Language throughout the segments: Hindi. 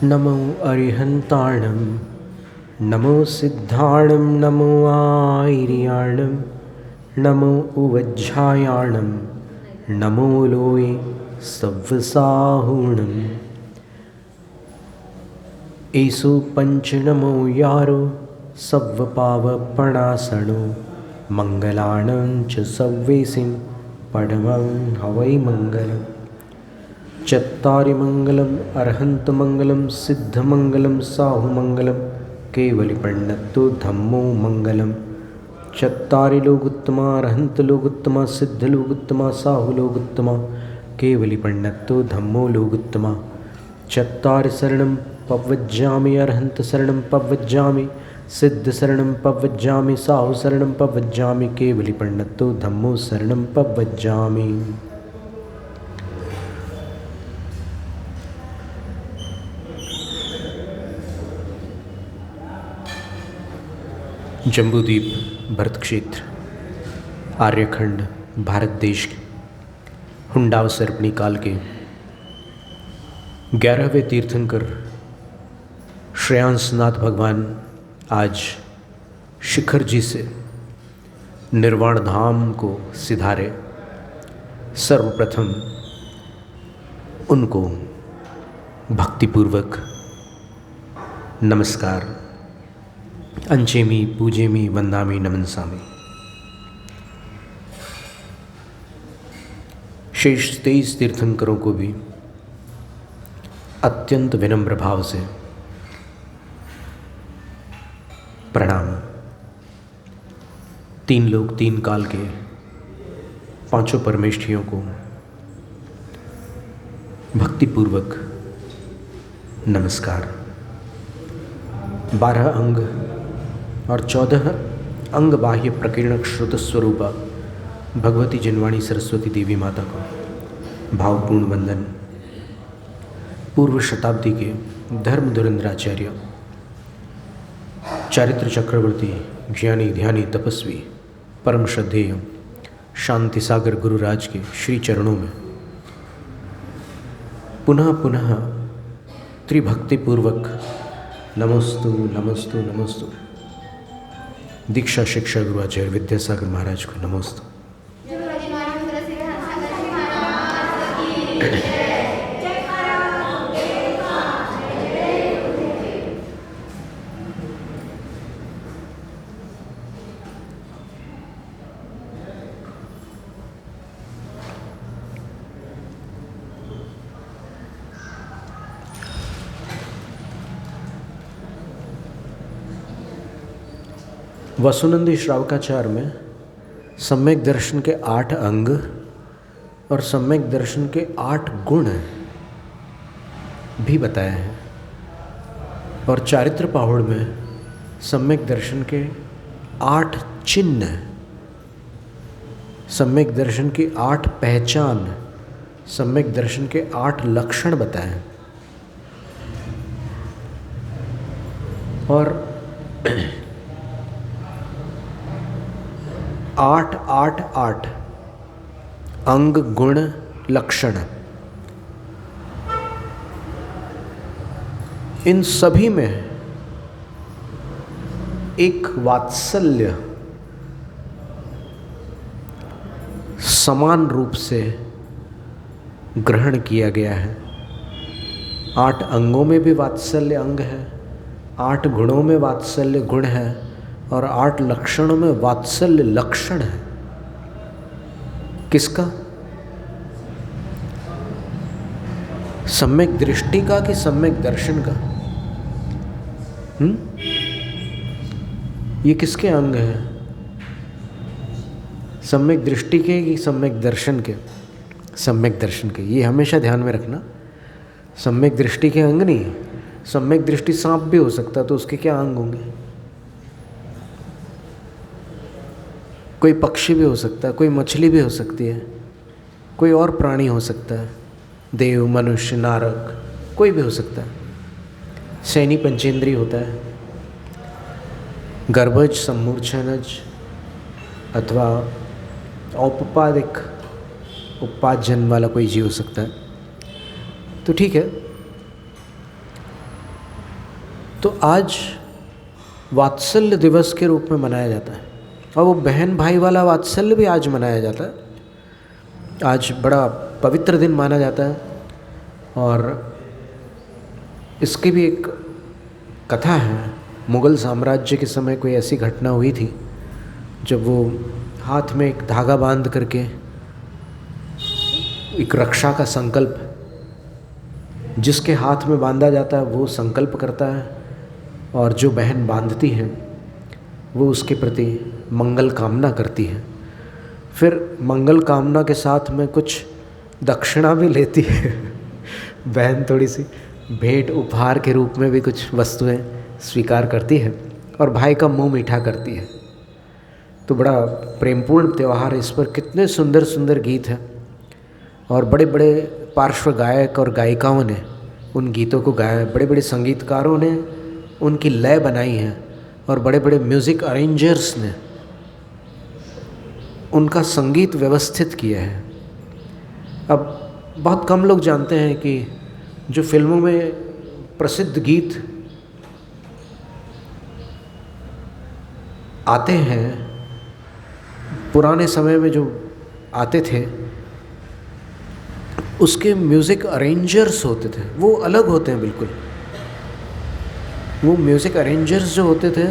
नमो अरिहन्ताणं नमो सिद्धाणं नमो आयर्याणं नमो उवज्झायाणं नमो लोये सव्वसाहुणम् एषु पञ्चनमो यारो सव्वपावपणासनो मङ्गलानं च सव्वेसिं परमं हवै मङ्गलम् चत्तारि मङ्गलम् अर्हन्तमङ्गलं सिद्धमङ्गलं साहुमङ्गलं केवलिपण्णत्तो धम्मो मङ्गलं चत्तारि लोगुत्तमा अर्हन्तलोगुत्तमा सिद्धलोगुत्तमा साहुलोगुत्तमा केवलिपण्णत्तो धम्मो लोगुत्तमा चत्तारि शरणं पव्वज्जामि अर्हन्तशरणं पव्वज्जामि सिद्धशरणं पव्वज्जामि साहुशरणं पव्वज्जामि केवलिपण्णत्तो धम्मो शरणं पव्वज्जामि। जम्बूद्वीप भरत क्षेत्र आर्यखंड भारत देश के हुंडाव सर्पणी काल के 11वें तीर्थंकर श्रेयांसनाथ भगवान आज शिखर जी से निर्वाण धाम को सिधारे। सर्वप्रथम उनको भक्तिपूर्वक नमस्कार, अंचेमी पूजेमी वंदामी नमनसामी। शेष 23 तीर्थंकरों को भी अत्यंत विनम्र भाव से प्रणाम। 3 लोक 3 काल के 5 परमेष्ठियों को भक्तिपूर्वक नमस्कार। 12 अंग और 14 अंग बाह्य प्रकीर्ण श्रुत स्वरूपा भगवती जनवाणी सरस्वती देवी माता को भावपूर्ण वंदन। पूर्व शताब्दी के धर्म धुरंधराचार्य चारित्र चक्रवर्ती ज्ञानी ध्यानी तपस्वी परम श्रद्धेय शांति सागर गुरुराज के श्री चरणों में पुनः पुनः त्रिभक्तिपूर्वक नमस्तु नमस्तु नमस्तु। दीक्षा शिक्षा गुरु आचार्य विद्यासागर महाराज को नमस्तु। वसुनंदी श्रावकाचार में सम्यक दर्शन के 8 अंग और सम्यक दर्शन के 8 गुण भी बताए हैं, और चारित्र पाहुड़ में सम्यक दर्शन के 8 चिन्ह, सम्यक दर्शन की 8 पहचान, सम्यक दर्शन के 8 लक्षण बताए हैं। और 8 अंग गुण लक्षण, इन सभी में एक वात्सल्य समान रूप से ग्रहण किया गया है। 8 अंगों में भी वात्सल्य अंग है, 8 गुणों में वात्सल्य गुण है, और 8 लक्षणों में वात्सल्य लक्षण है। किसका? सम्यक दृष्टि का कि सम्यक दर्शन का? ये किसके अंग है? सम्यक दृष्टि के कि सम्यक दर्शन के? सम्यक दर्शन के। ये हमेशा ध्यान में रखना, सम्यक दृष्टि के अंग नहीं। सम्यक दृष्टि सांप भी हो सकता, तो उसके क्या अंग होंगे? कोई पक्षी भी हो सकता है, कोई मछली भी हो सकती है, कोई और प्राणी हो सकता है, देव मनुष्य नारक कोई भी हो सकता है। सैनी पंचेंद्रिय होता है, गर्भज सम्मूर्छनज अथवा औपपादिक उपपाद जन्म वाला कोई जीव हो सकता है। तो ठीक है, तो आज वात्सल्य दिवस के रूप में मनाया जाता है, और वो बहन भाई वाला वात्सल्य भी आज मनाया जाता है। आज बड़ा पवित्र दिन माना जाता है। और इसकी भी एक कथा है। मुग़ल साम्राज्य के समय कोई ऐसी घटना हुई थी जब वो हाथ में एक धागा बांध करके एक रक्षा का संकल्प, जिसके हाथ में बांधा जाता है वो संकल्प करता है, और जो बहन बांधती है वो उसके प्रति मंगल कामना करती है। फिर मंगल कामना के साथ में कुछ दक्षिणा भी लेती है। बहन थोड़ी सी भेंट उपहार के रूप में भी कुछ वस्तुएं स्वीकार करती है और भाई का मुंह मीठा करती है। तो बड़ा प्रेमपूर्ण त्यौहार है। इस पर कितने सुंदर सुंदर गीत हैं, और बड़े बड़े पार्श्व गायक और गायिकाओं ने उन गीतों को गाया है। बड़े बड़े संगीतकारों ने उनकी लय बनाई है, और बड़े बड़े म्यूज़िक अरेंजर्स ने उनका संगीत व्यवस्थित किया है। अब बहुत कम लोग जानते हैं कि जो फिल्मों में प्रसिद्ध गीत आते हैं, पुराने समय में जो आते थे, उसके म्यूज़िक अरेंजर्स होते थे, वो अलग होते हैं बिल्कुल। वो म्यूज़िक अरेंजर्स जो होते थे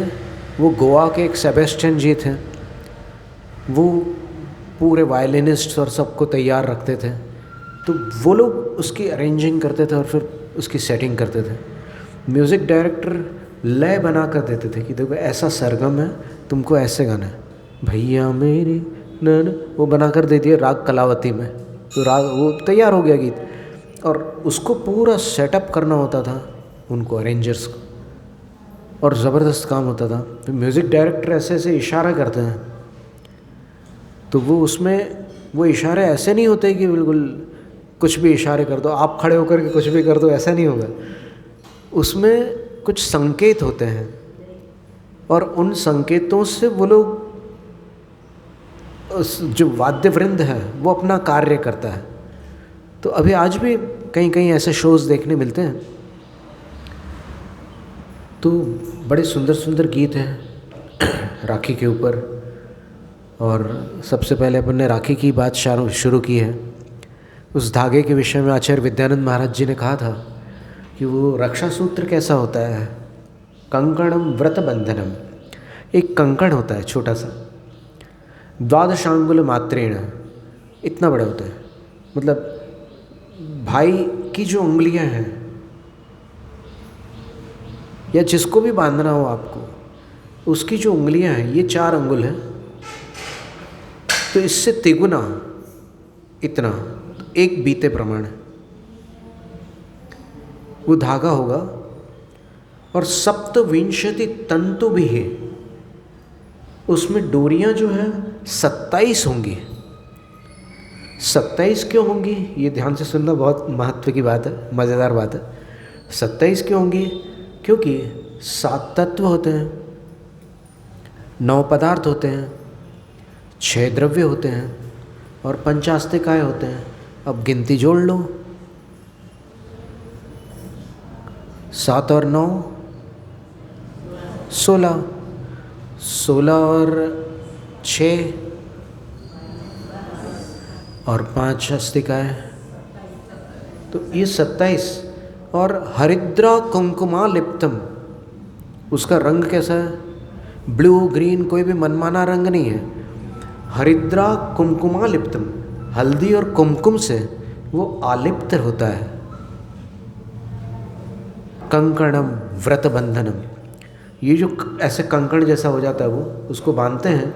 वो गोवा के एक सेबेस्टियन जी थे। वो पूरे वायलिनिस्ट और सबको तैयार रखते थे, तो वो लोग उसकी अरेंजिंग करते थे और फिर उसकी सेटिंग करते थे। म्यूज़िक डायरेक्टर लय बना कर देते थे कि देखो ऐसा सरगम है, तुमको ऐसे गाना है, भैया मेरी नन, वो बना कर दे दिए राग कलावती में, तो राग वो तैयार हो गया गीत। और उसको पूरा सेटअप करना होता था उनको, अरेंजर्स को, और ज़बरदस्त काम होता था। तो म्यूज़िक डायरेक्टर ऐसे ऐसे इशारा करते हैं, तो वो उसमें वो इशारे ऐसे नहीं होते कि बिल्कुल कुछ भी इशारे कर दो, आप खड़े होकर के कुछ भी कर दो, ऐसा नहीं होगा। उसमें कुछ संकेत होते हैं, और उन संकेतों से वो लोग, जो वाद्यवृंद है वो अपना कार्य करता है। तो अभी आज भी कहीं कहीं ऐसे शोज़ देखने मिलते हैं। तो बड़े सुंदर सुंदर गीत हैं राखी के ऊपर। और सबसे पहले अपन ने राखी की बात शुरू की है। उस धागे के विषय में आचार्य विद्यानंद महाराज जी ने कहा था कि वो रक्षा सूत्र कैसा होता है, कंकणम व्रत बंधनम। एक कंकण होता है छोटा सा, द्वादशांगुल मात्रेण, इतना बड़ा होता है। मतलब भाई की जो उंगलियां हैं, या जिसको भी बांधना हो आपको, उसकी जो उंगलियां हैं, ये 4 अंगुल हैं, तो इससे तिगुना इतना, एक बीते प्रमाण वो धागा होगा। और सप्तविंशति तंतु भी है, उसमें डोरियां जो है 27 होंगी। 27 क्यों होंगी, ये ध्यान से सुनना, बहुत महत्व की बात है, मज़ेदार बात है। 27 क्यों होंगी? क्योंकि 7 तत्व होते हैं, 9 पदार्थ होते हैं, 6 द्रव्य होते हैं, और 5 आस्तिकाएँ होते हैं। अब गिनती जोड़ लो, 7 और 9 16, 16 और 6 और 5 आस्तिकाएँ, तो ये 27। और हरिद्रा कुमकुमा लिप्तम, उसका रंग कैसा है? ब्लू ग्रीन, कोई भी मनमाना रंग नहीं है। हरिद्रा कुमकुमा लिप्तम, हल्दी और कुमकुम से वो आलिप्त होता है। कंकणम व्रत बंधनम, ये जो ऐसे कंकण जैसा हो जाता है वो, उसको बांधते हैं,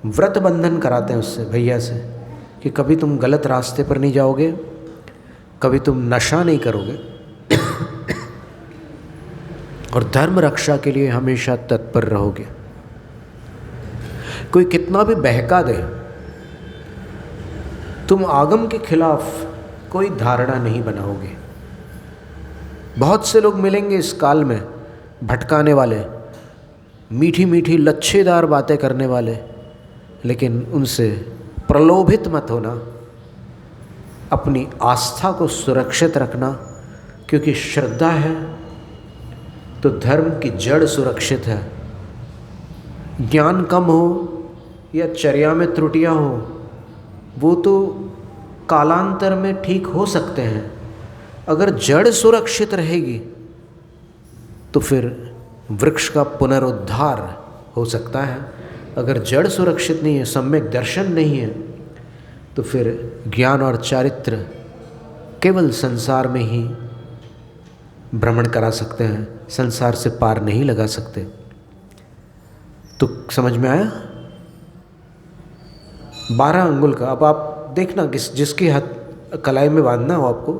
व्रत बंधन कराते हैं उससे, भैया से, कि कभी तुम गलत रास्ते पर नहीं जाओगे, कभी तुम नशा नहीं करोगे, और धर्म रक्षा के लिए हमेशा तत्पर रहोगे। कोई कितना भी बहका दे, तुम आगम के खिलाफ कोई धारणा नहीं बनाओगे। बहुत से लोग मिलेंगे इस काल में, भटकाने वाले, मीठी मीठी लच्छेदार बातें करने वाले, लेकिन उनसे प्रलोभित मत होना। अपनी आस्था को सुरक्षित रखना, क्योंकि श्रद्धा है तो धर्म की जड़ सुरक्षित है। ज्ञान कम हो या चर्या में त्रुटियां हो, वो तो कालांतर में ठीक हो सकते हैं। अगर जड़ सुरक्षित रहेगी तो फिर वृक्ष का पुनरुद्धार हो सकता है। अगर जड़ सुरक्षित नहीं है, सम्यक दर्शन नहीं है, तो फिर ज्ञान और चारित्र केवल संसार में ही भ्रमण करा सकते हैं, संसार से पार नहीं लगा सकते। तो समझ में आया? 12 अंगुल का। अब आप देखना जिसकी हाथ कलाई में बांधना हो आपको,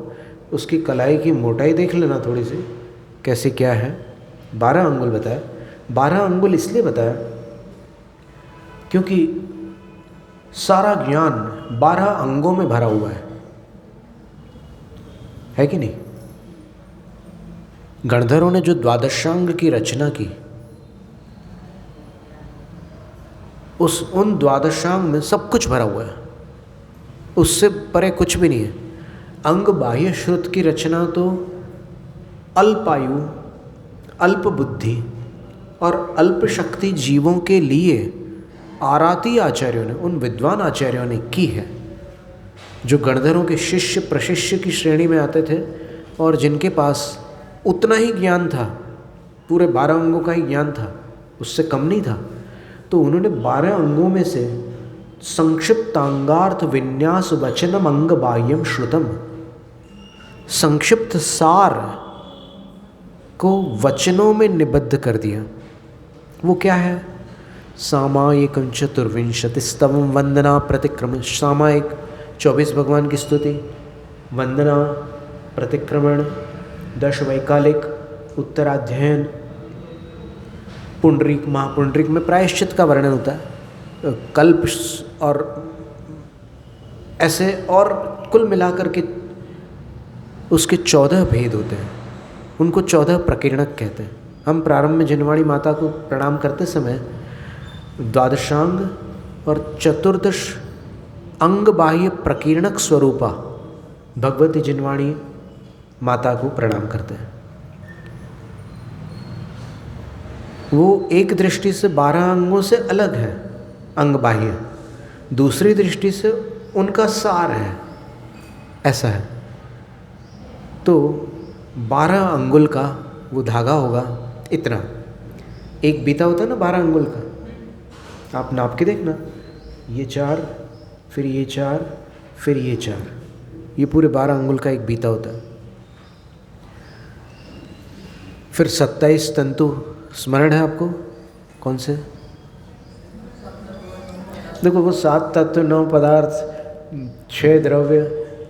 उसकी कलाई की मोटाई देख लेना थोड़ी सी, कैसे क्या है। 12 अंगुल बताया। 12 अंगुल इसलिए बताया क्योंकि सारा ज्ञान 12 अंगों में भरा हुआ है कि नहीं? गणधरों ने जो द्वादशांग की रचना की, उन द्वादशांग में सब कुछ भरा हुआ है, उससे परे कुछ भी नहीं है। अंग बाह्य श्रुत की रचना तो अल्पायु, अल्प बुद्धि और अल्प शक्ति जीवों के लिए आराती आचार्यों ने, उन विद्वान आचार्यों ने की है, जो गणधरों के शिष्य प्रशिष्य की श्रेणी में आते थे और जिनके पास उतना ही ज्ञान था, पूरे 12 अंगों का ही ज्ञान था, उससे कम नहीं था। तो उन्होंने 12 अंगों में से संक्षिप्तांगार्थ विन्यास वचनम अंग बाह्यम श्रुतम, संक्षिप्त सार को वचनों में निबद्ध कर दिया। वो क्या है? सामायिकं चतुर्विंशतिस्तवं वंदना प्रतिक्रमण। सामायिक 24 भगवान की स्तुति, वंदना, प्रतिक्रमण, 10 वैकालिक, उत्तराध्ययन, पुंडरीक, महापुंडरीक में प्रायश्चित का वर्णन होता है, कल्प और ऐसे, और कुल मिलाकर के उसके 14 भेद होते हैं। उनको 14 प्रकीर्णक कहते हैं। हम प्रारंभ में जिनवाणी माता को प्रणाम करते समय द्वादशांग और 14 अंग बाह्य प्रकीर्णक स्वरूपा भगवती जिनवाणी माता को प्रणाम करते हैं। वो एक दृष्टि से 12 अंगों से अलग है अंग बाह्य, दूसरी दृष्टि से उनका सार है, ऐसा है। तो 12 अंगुल का वो धागा होगा इतना, एक बीता होता है ना 12 अंगुल का, आप नाप के देखना, ये 4, फिर ये 4, फिर ये 4, ये पूरे 12 अंगुल का एक बीता होता है। फिर 27 तंतु स्मरण है आपको? कौन से? देखो वो 7 तत्व, 9 पदार्थ, 6 द्रव्य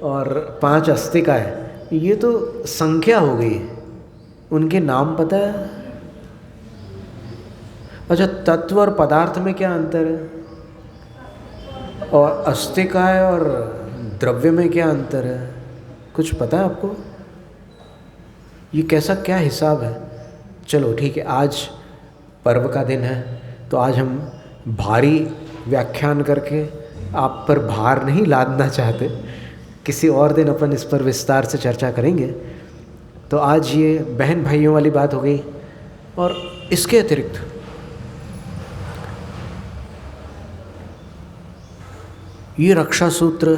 और 5 अस्तिका है। ये तो संख्या हो गई, उनके नाम पता है? अच्छा, तत्व और पदार्थ में क्या अंतर है? और अस्तिकाय और द्रव्य में क्या अंतर है? कुछ पता है आपको? ये कैसा क्या हिसाब है? चलो ठीक है, आज पर्व का दिन है तो आज हम भारी व्याख्यान करके आप पर भार नहीं लादना चाहते, किसी और दिन अपन इस पर विस्तार से चर्चा करेंगे। तो आज ये बहन भाइयों वाली बात हो गई। और इसके अतिरिक्त ये रक्षा सूत्र,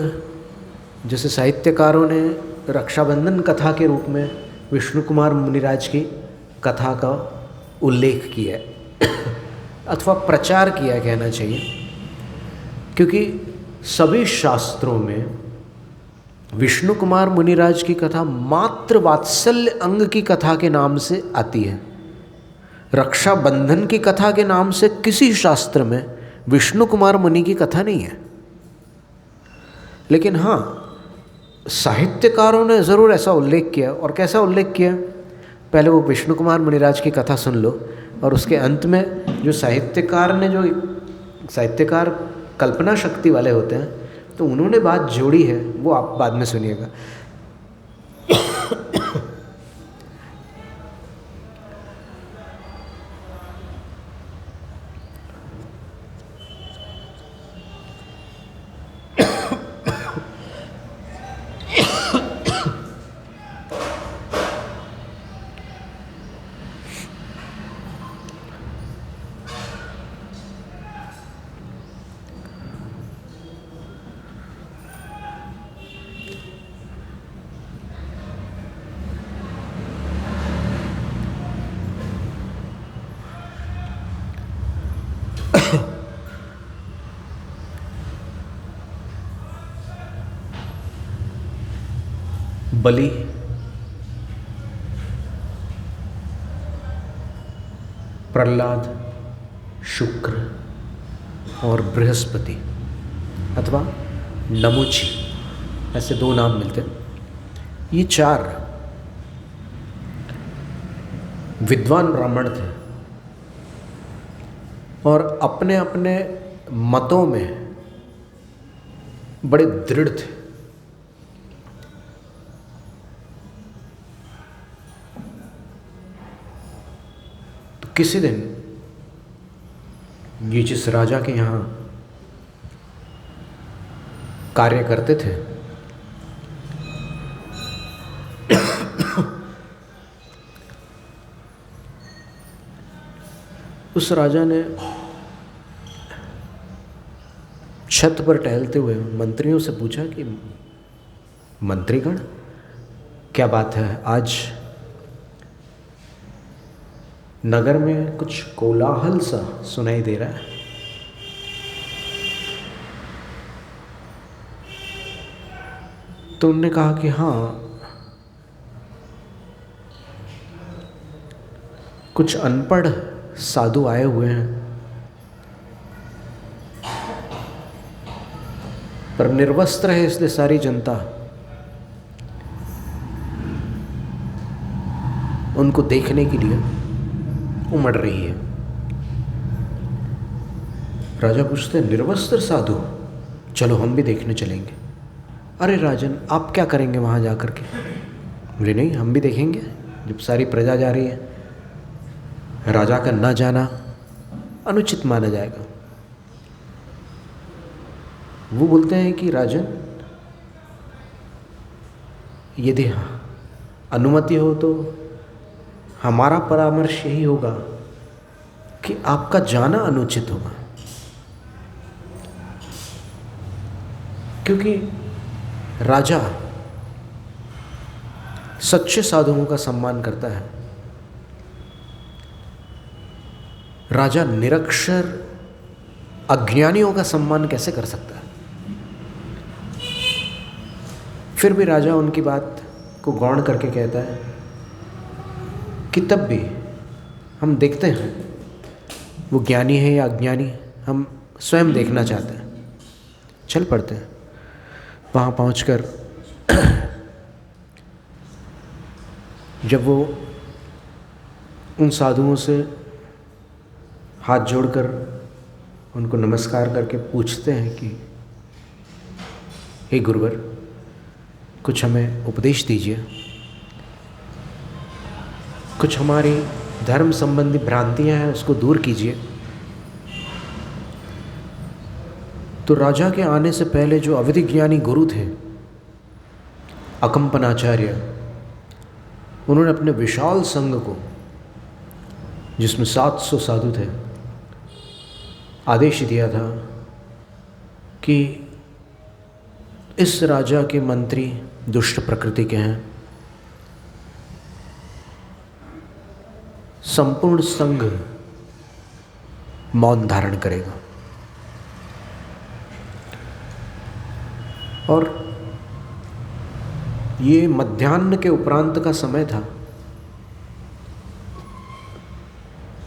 जैसे साहित्यकारों ने रक्षाबंधन कथा के रूप में विष्णु कुमार मुनिराज की कथा का उल्लेख किया अथवा प्रचार किया कहना चाहिए, क्योंकि सभी शास्त्रों में विष्णु कुमार मुनिराज की कथा मात्र वात्सल्य अंग की कथा के नाम से आती है। रक्षाबंधन की कथा के नाम से किसी शास्त्र में विष्णु कुमार मुनि की कथा नहीं है। लेकिन हाँ, साहित्यकारों ने ज़रूर ऐसा उल्लेख किया। और कैसा उल्लेख किया? पहले वो विष्णु कुमार मुनिराज की कथा सुन लो, और उसके अंत में जो साहित्यकार कल्पना शक्ति वाले होते हैं, तो उन्होंने बात जोड़ी है, वो आप बाद में सुनिएगा। बलि, प्रहलाद, शुक्र और बृहस्पति अथवा नमुची, ऐसे 2 नाम मिलते हैं। ये 4 विद्वान ब्राह्मण थे और अपने अपने मतों में बड़े दृढ़ थे। तो किसी दिन ये जिस राजा के यहाँ कार्य करते थे, उस राजा ने छत पर टहलते हुए मंत्रियों से पूछा कि मंत्रीगण, क्या बात है, आज नगर में कुछ कोलाहल सा सुनाई दे रहा है। तो उन्होंने कहा कि हाँ, कुछ अनपढ़ साधु आए हुए हैं, पर निर्वस्त्र है इसलिए सारी जनता उनको देखने के लिए उमड़ रही है। राजा पूछते हैं, निर्वस्त्र साधु, चलो हम भी देखने चलेंगे। अरे राजन, आप क्या करेंगे वहाँ जा कर के? बोले नहीं, हम भी देखेंगे, जब सारी प्रजा जा रही है। राजा का न जाना अनुचित माना जाएगा। वो बोलते हैं कि राजन, यदि अनुमति हो तो हमारा परामर्श यही होगा कि आपका जाना अनुचित होगा, क्योंकि राजा सच्चे साधुओं का सम्मान करता है। राजा निरक्षर अज्ञानियों का सम्मान कैसे कर सकता है? फिर भी राजा उनकी बात को गौण करके कहता है कि तब भी हम देखते हैं वो ज्ञानी है या अज्ञानी, हम स्वयं देखना चाहते हैं। चल पड़ते हैं। वहाँ पहुँचकर जब वो उन साधुओं से हाथ जोड़कर उनको नमस्कार करके पूछते हैं कि हे गुरुवर, कुछ हमें उपदेश दीजिए, कुछ हमारी धर्म संबंधी भ्रांतियां हैं उसको दूर कीजिए। तो राजा के आने से पहले जो अवधि ज्ञानी गुरु थे, अकंपनाचार्य, उन्होंने अपने विशाल संघ को, जिसमें 700 साधु थे, आदेश दिया था कि इस राजा के मंत्री दुष्ट प्रकृति के हैं, संपूर्ण संघ मौन धारण करेगा। और ये मध्याह्न के उपरांत का समय था,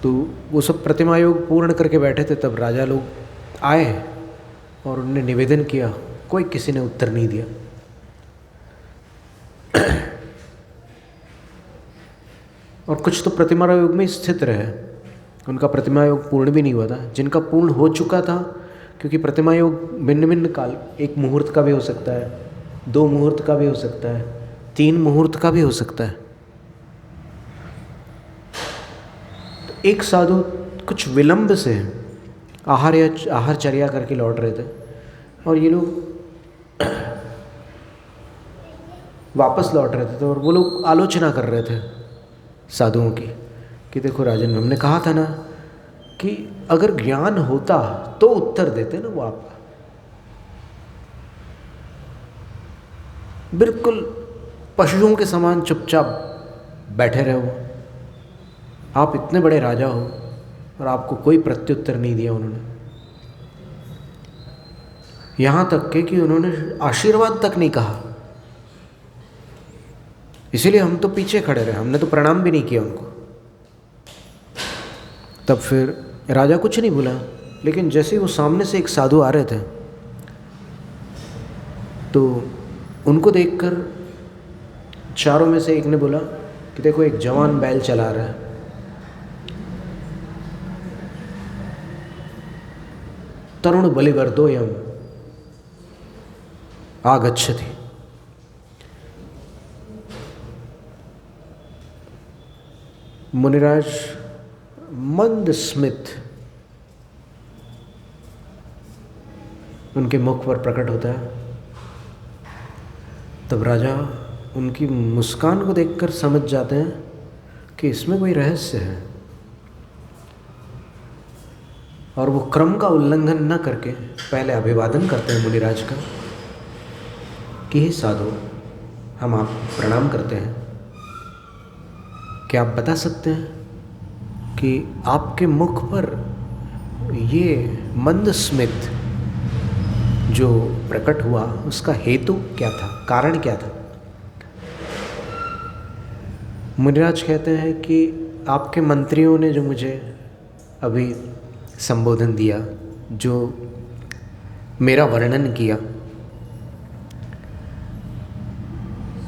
तो वो सब प्रतिमा योग पूर्ण करके बैठे थे। तब राजा लोग आए और उन्होंने निवेदन किया, कोई किसी ने उत्तर नहीं दिया। और कुछ तो प्रतिमा योग में स्थित रहे, उनका प्रतिमा योग पूर्ण भी नहीं हुआ था। जिनका पूर्ण हो चुका था, क्योंकि प्रतिमा योग भिन्न भिन्न काल, 1 मुहूर्त का भी हो सकता है, 2 मुहूर्त का भी हो सकता है, 3 मुहूर्त का भी हो सकता है। तो एक साधु कुछ विलंब से आहारचर्या करके लौट रहे थे, और ये लोग वापस लौट रहे थे। तो और वो लोग आलोचना कर रहे थे साधुओं की कि देखो राजन, हमने कहा था ना कि अगर ज्ञान होता तो उत्तर देते ना वो आप। बिल्कुल पशुओं के समान चुपचाप बैठे रहो। आप इतने बड़े राजा हो और आपको कोई प्रत्युत्तर नहीं दिया उन्होंने। यहाँ तक कि उन्होंने आशीर्वाद तक नहीं कहा। इसीलिए हम तो पीछे खड़े रहे, हमने तो प्रणाम भी नहीं किया उनको। तब फिर राजा कुछ नहीं बोला, लेकिन जैसे ही वो सामने से एक साधु आ रहे थे तो उनको देखकर चारों में से एक ने बोला कि देखो एक जवान बैल चला रहा है। तरुण बलिवर्दोयम आगच्छति। मुनिराज मंद स्मित उनके मुख पर प्रकट होता है। तब राजा उनकी मुस्कान को देखकर समझ जाते हैं कि इसमें कोई रहस्य है, और वो क्रम का उल्लंघन न करके पहले अभिवादन करते हैं मुनिराज का कि हे साधु, हम आप प्रणाम करते हैं। क्या आप बता सकते हैं कि आपके मुख पर ये मंद स्मित जो प्रकट हुआ उसका हेतु क्या था, कारण क्या था? मुनिराज कहते हैं कि आपके मंत्रियों ने जो मुझे अभी संबोधन दिया, जो मेरा वर्णन किया,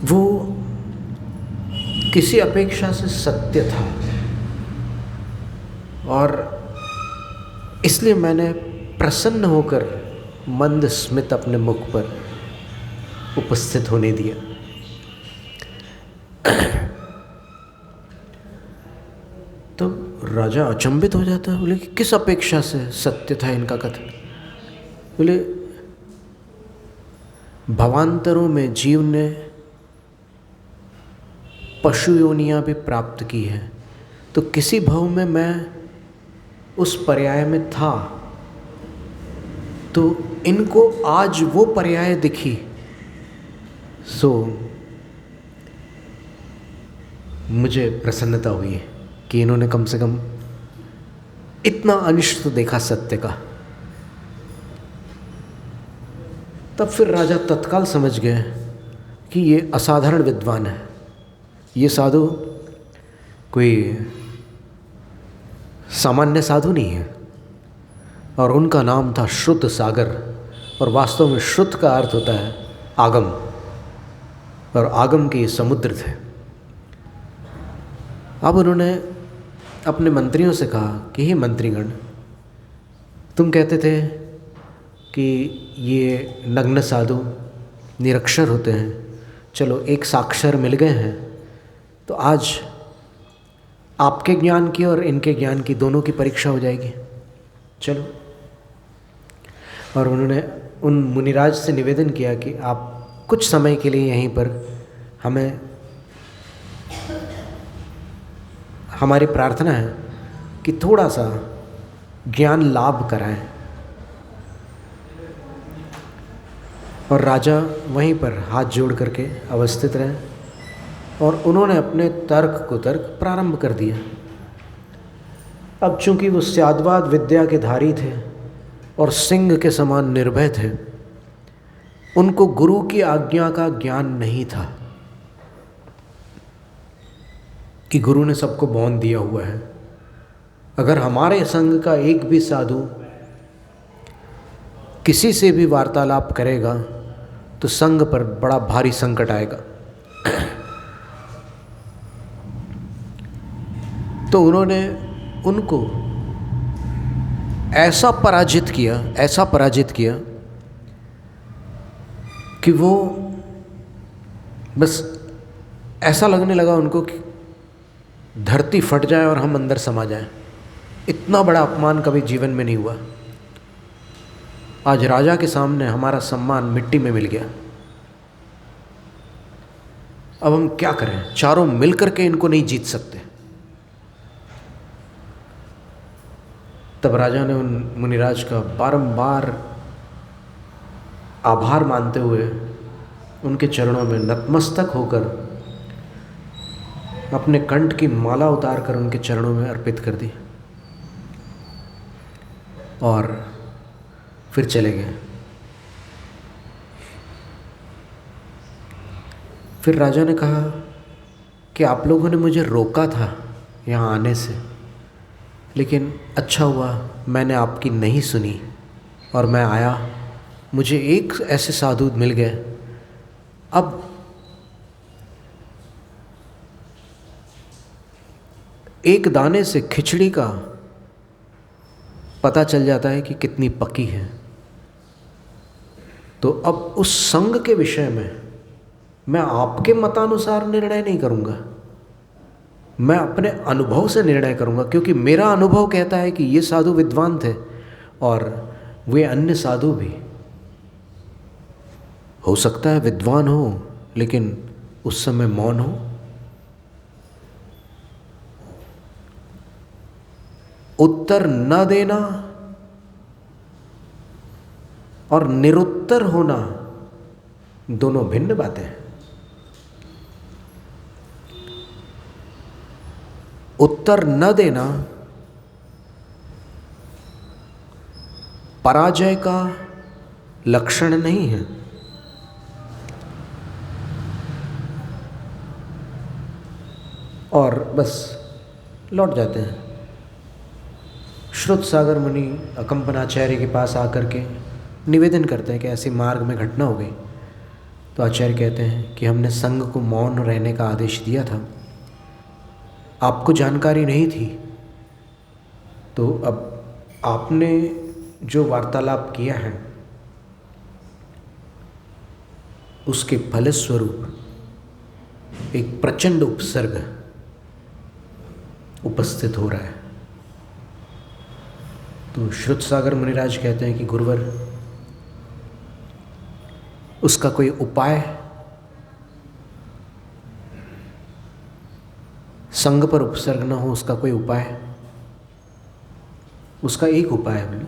वो किसी अपेक्षा से सत्य था, और इसलिए मैंने प्रसन्न होकर मंद स्मित अपने मुख पर उपस्थित होने दिया। तो राजा अचंभित हो जाता है, बोले कि किस अपेक्षा से सत्य था इनका कथन? बोले भवांतरों में जीव ने पशु योनियाँ भी प्राप्त की है, तो किसी भव में मैं उस पर्याय में था, तो इनको आज वो पर्याय दिखी, सो मुझे प्रसन्नता हुई है कि इन्होंने कम से कम इतना अंश तो देखा सत्य का। तब फिर राजा तत्काल समझ गए कि ये असाधारण विद्वान है, ये साधु कोई सामान्य साधु नहीं है। और उनका नाम था श्रुत सागर, और वास्तव में श्रुत का अर्थ होता है आगम, और आगम के ये समुद्र थे। अब उन्होंने अपने मंत्रियों से कहा कि हे मंत्रीगण, तुम कहते थे कि ये नग्न साधु निरक्षर होते हैं, चलो एक साक्षर मिल गए हैं, तो आज आपके ज्ञान की और इनके ज्ञान की दोनों की परीक्षा हो जाएगी, चलो। और उन्होंने उन मुनिराज से निवेदन किया कि आप कुछ समय के लिए यहीं पर हमें, हमारी प्रार्थना है कि थोड़ा सा ज्ञान लाभ कराएं। और राजा वहीं पर हाथ जोड़ करके अवस्थित रहे, और उन्होंने अपने तर्क को तर्क प्रारंभ कर दिया। अब चूंकि वो स्याद्वाद विद्या के धारी थे और सिंह के समान निर्भय थे, उनको गुरु की आज्ञा का ज्ञान नहीं था कि गुरु ने सबको बौंध दिया हुआ है। अगर हमारे संघ का एक भी साधु किसी से भी वार्तालाप करेगा तो संघ पर बड़ा भारी संकट आएगा। तो उन्होंने उनको ऐसा पराजित किया कि वो बस ऐसा लगने लगा उनको कि धरती फट जाए और हम अंदर समा जाएं। इतना बड़ा अपमान कभी जीवन में नहीं हुआ। आज राजा के सामने हमारा सम्मान मिट्टी में मिल गया। अब हम क्या करें? चारों मिलकर के इनको नहीं जीत सकते। तब राजा ने उन मुनिराज का बारंबार आभार मानते हुए उनके चरणों में नतमस्तक होकर अपने कंठ की माला उतार कर उनके चरणों में अर्पित कर दी और फिर चले गए। फिर राजा ने कहा कि आप लोगों ने मुझे रोका था यहाँ आने से, लेकिन अच्छा हुआ मैंने आपकी नहीं सुनी और मैं आया। मुझे एक ऐसे साधु मिल गए। अब एक दाने से खिचड़ी का पता चल जाता है कि कितनी पकी है। तो अब उस संग के विषय में मैं आपके मतानुसार निर्णय नहीं करूँगा, मैं अपने अनुभव से निर्णय करूँगा, क्योंकि मेरा अनुभव कहता है कि ये साधु विद्वान थे और वे अन्य साधु भी। हो सकता है विद्वान हो लेकिन उस समय मौन हो। उत्तर न देना और निरुत्तर होना दोनों भिन्न बातें हैं। उत्तर न देना पराजय का लक्षण नहीं है। और बस लौट जाते हैं। श्रुत सागर मुनि अकंपनाचार्य के पास आकर के निवेदन करते हैं कि ऐसी मार्ग में घटना हो गई। तो आचार्य कहते हैं कि हमने संघ को मौन रहने का आदेश दिया था, आपको जानकारी नहीं थी, तो अब आपने जो वार्तालाप किया है उसके फलस्वरूप एक प्रचंड उपसर्ग उपस्थित हो रहा है। तो श्रुत सागर मुनिराज कहते हैं कि गुरुवर, उसका कोई उपाय, संग पर उपसर्ग न हो उसका कोई उपाय? उसका एक उपाय है,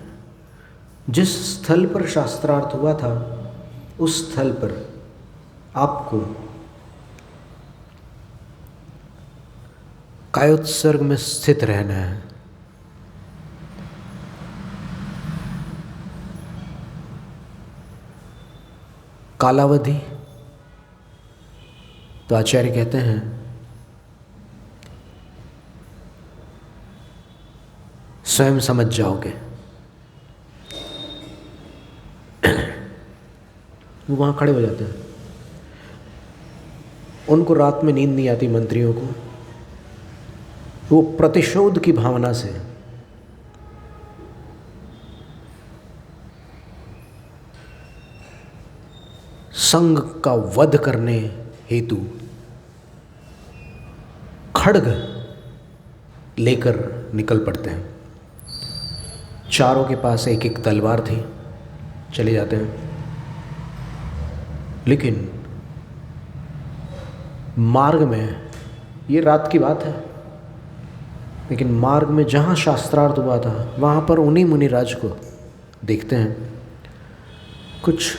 जिस स्थल पर शास्त्रार्थ हुआ था उस स्थल पर आपको कायोत्सर्ग में स्थित रहना है। कालावधि? तो आचार्य कहते हैं स्वयं समझ जाओगे। वो वहाँ खड़े हो जाते हैं। उनको रात में नींद नहीं आती, मंत्रियों को। वो प्रतिशोध की भावना से संघ का वध करने हेतु खड्ग लेकर निकल पड़ते हैं। चारों के पास एक एक तलवार थी, चले जाते हैं। लेकिन मार्ग में, ये रात की बात है, लेकिन मार्ग में जहाँ शास्त्रार्थ हुआ था वहाँ पर उन्हीं मुनिराज को देखते हैं। कुछ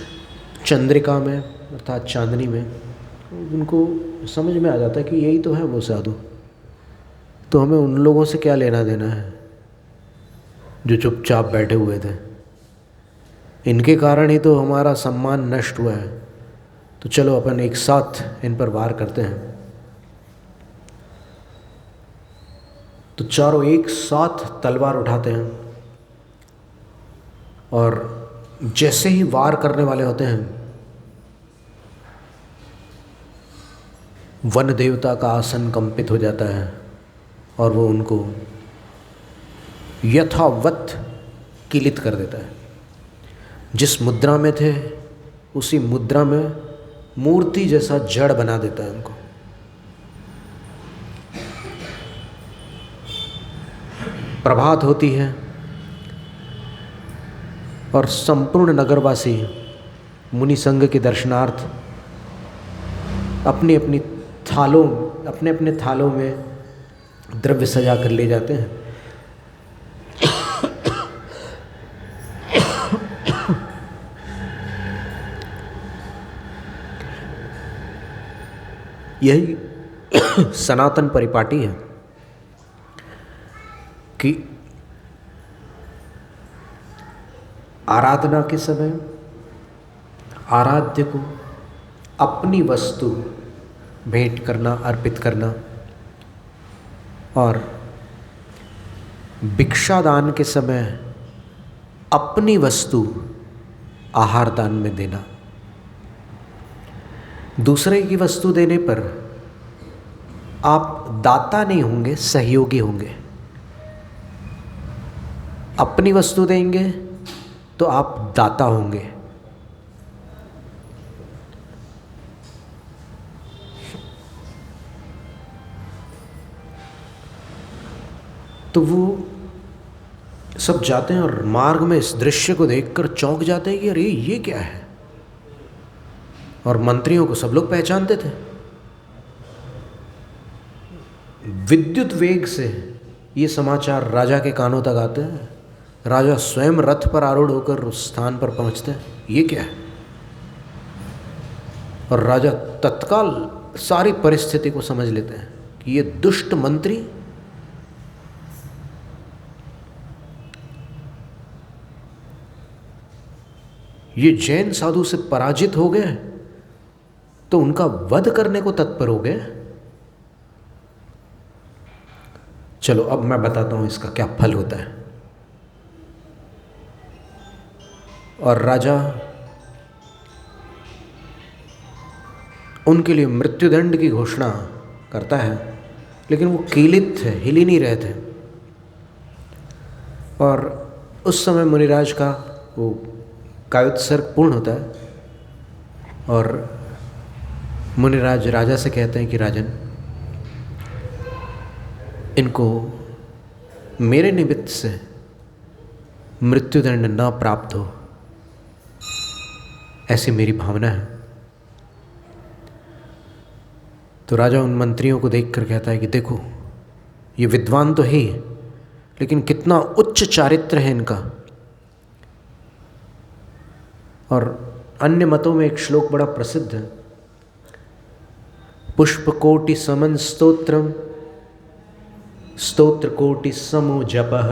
चंद्रिका में अर्थात चांदनी में उनको समझ में आ जाता है कि यही तो है वो साधु, तो हमें उन लोगों से क्या लेना देना है जो चुपचाप बैठे हुए थे। इनके कारण ही तो हमारा सम्मान नष्ट हुआ है, तो चलो अपन एक साथ इन पर वार करते हैं। तो चारों एक साथ तलवार उठाते हैं और जैसे ही वार करने वाले होते हैं, वन देवता का आसन कंपित हो जाता है और वो उनको यथावत किलित कर देता है। जिस मुद्रा में थे उसी मुद्रा में मूर्ति जैसा जड़ बना देता है उनको। प्रभात होती है और संपूर्ण नगरवासी मुनि संघ के दर्शनार्थ अपने अपने थालों में द्रव्य सजा कर ले जाते हैं। यही सनातन परिपाटी है कि आराधना के समय आराध्य को अपनी वस्तु भेंट करना, अर्पित करना, और भिक्षा दान के समय अपनी वस्तु आहार दान में देना। दूसरे की वस्तु देने पर आप दाता नहीं होंगे, सहयोगी होंगे। अपनी वस्तु देंगे तो आप दाता होंगे। तो वो सब जाते हैं और मार्ग में इस दृश्य को देखकर चौंक जाते हैं कि अरे ये क्या है। और मंत्रियों को सब लोग पहचानते थे। विद्युत वेग से ये समाचार राजा के कानों तक आते हैं। राजा स्वयं रथ पर आरूढ़ होकर उस स्थान पर पहुंचते हैं। ये क्या है? और राजा तत्काल सारी परिस्थिति को समझ लेते हैं कि ये दुष्ट मंत्री ये जैन साधु से पराजित हो गए तो उनका वध करने को तत्पर हो गए। चलो अब मैं बताता हूं इसका क्या फल होता है। और राजा उनके लिए मृत्युदंड की घोषणा करता है, लेकिन वो कीलित थे, हिल ही नहीं रहे थे। और उस समय मुनिराज का वो कायोत्सर्ग पूर्ण होता है और मुनिराज राजा से कहते हैं कि राजन, इनको मेरे निमित्त से मृत्युदंड न प्राप्त हो, ऐसी मेरी भावना है। तो राजा उन मंत्रियों को देखकर कहता है कि देखो, ये विद्वान तो है ही, लेकिन कितना उच्च चारित्र है इनका। और अन्य मतों में एक श्लोक बड़ा प्रसिद्ध है, पुष्पकोटि समन स्तोत्रम स्तोत्रकोटि समो जपः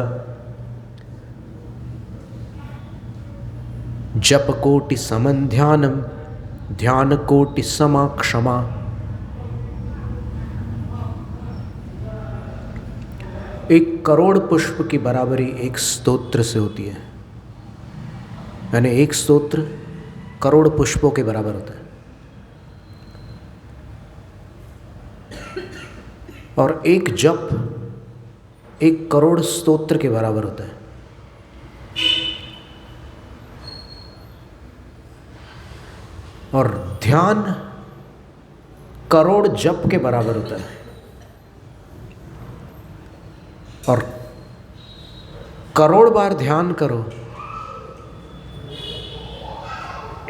जपकोटि समन ध्यानम ध्यानकोटि समा क्षमा। एक करोड़ पुष्प की बराबरी एक स्तोत्र से होती है। यानी एक स्तोत्र करोड़ पुष्पों के बराबर होता है। और एक जप एक करोड़ स्तोत्र के बराबर होता है। और ध्यान करोड़ जप के बराबर होता है। और करोड़ बार ध्यान करो,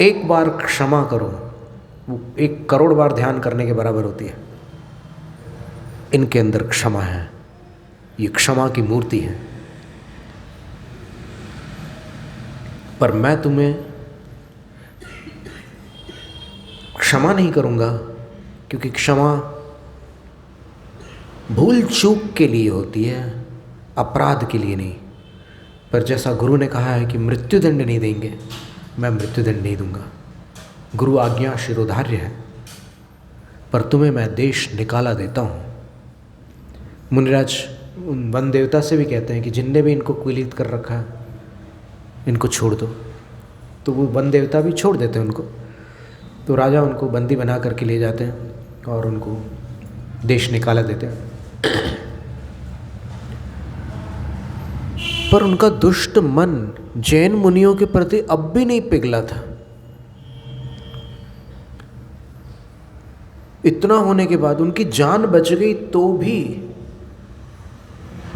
एक बार क्षमा करो, वो एक करोड़ बार ध्यान करने के बराबर होती है। इनके अंदर क्षमा है, ये क्षमा की मूर्ति है। पर मैं तुम्हें क्षमा नहीं करूंगा, क्योंकि क्षमा भूल चूक के लिए होती है, अपराध के लिए नहीं। पर जैसा गुरु ने कहा है कि मृत्युदंड नहीं देंगे, मैं मृत्युदंड नहीं दूंगा। गुरु आज्ञा शिरोधार्य है, पर तुम्हें मैं देश निकाला देता हूँ। मुनिराज उन वन देवता से भी कहते हैं कि जिनने भी इनको कुलीत कर रखा है, इनको छोड़ दो। तो वो वन देवता भी छोड़ देते हैं उनको। तो राजा उनको बंदी बना करके ले जाते हैं और उनको देश निकाला देते हैं। पर उनका दुष्ट मन जैन मुनियों के प्रति अब भी नहीं पिघला था। इतना होने के बाद, उनकी जान बच गई तो भी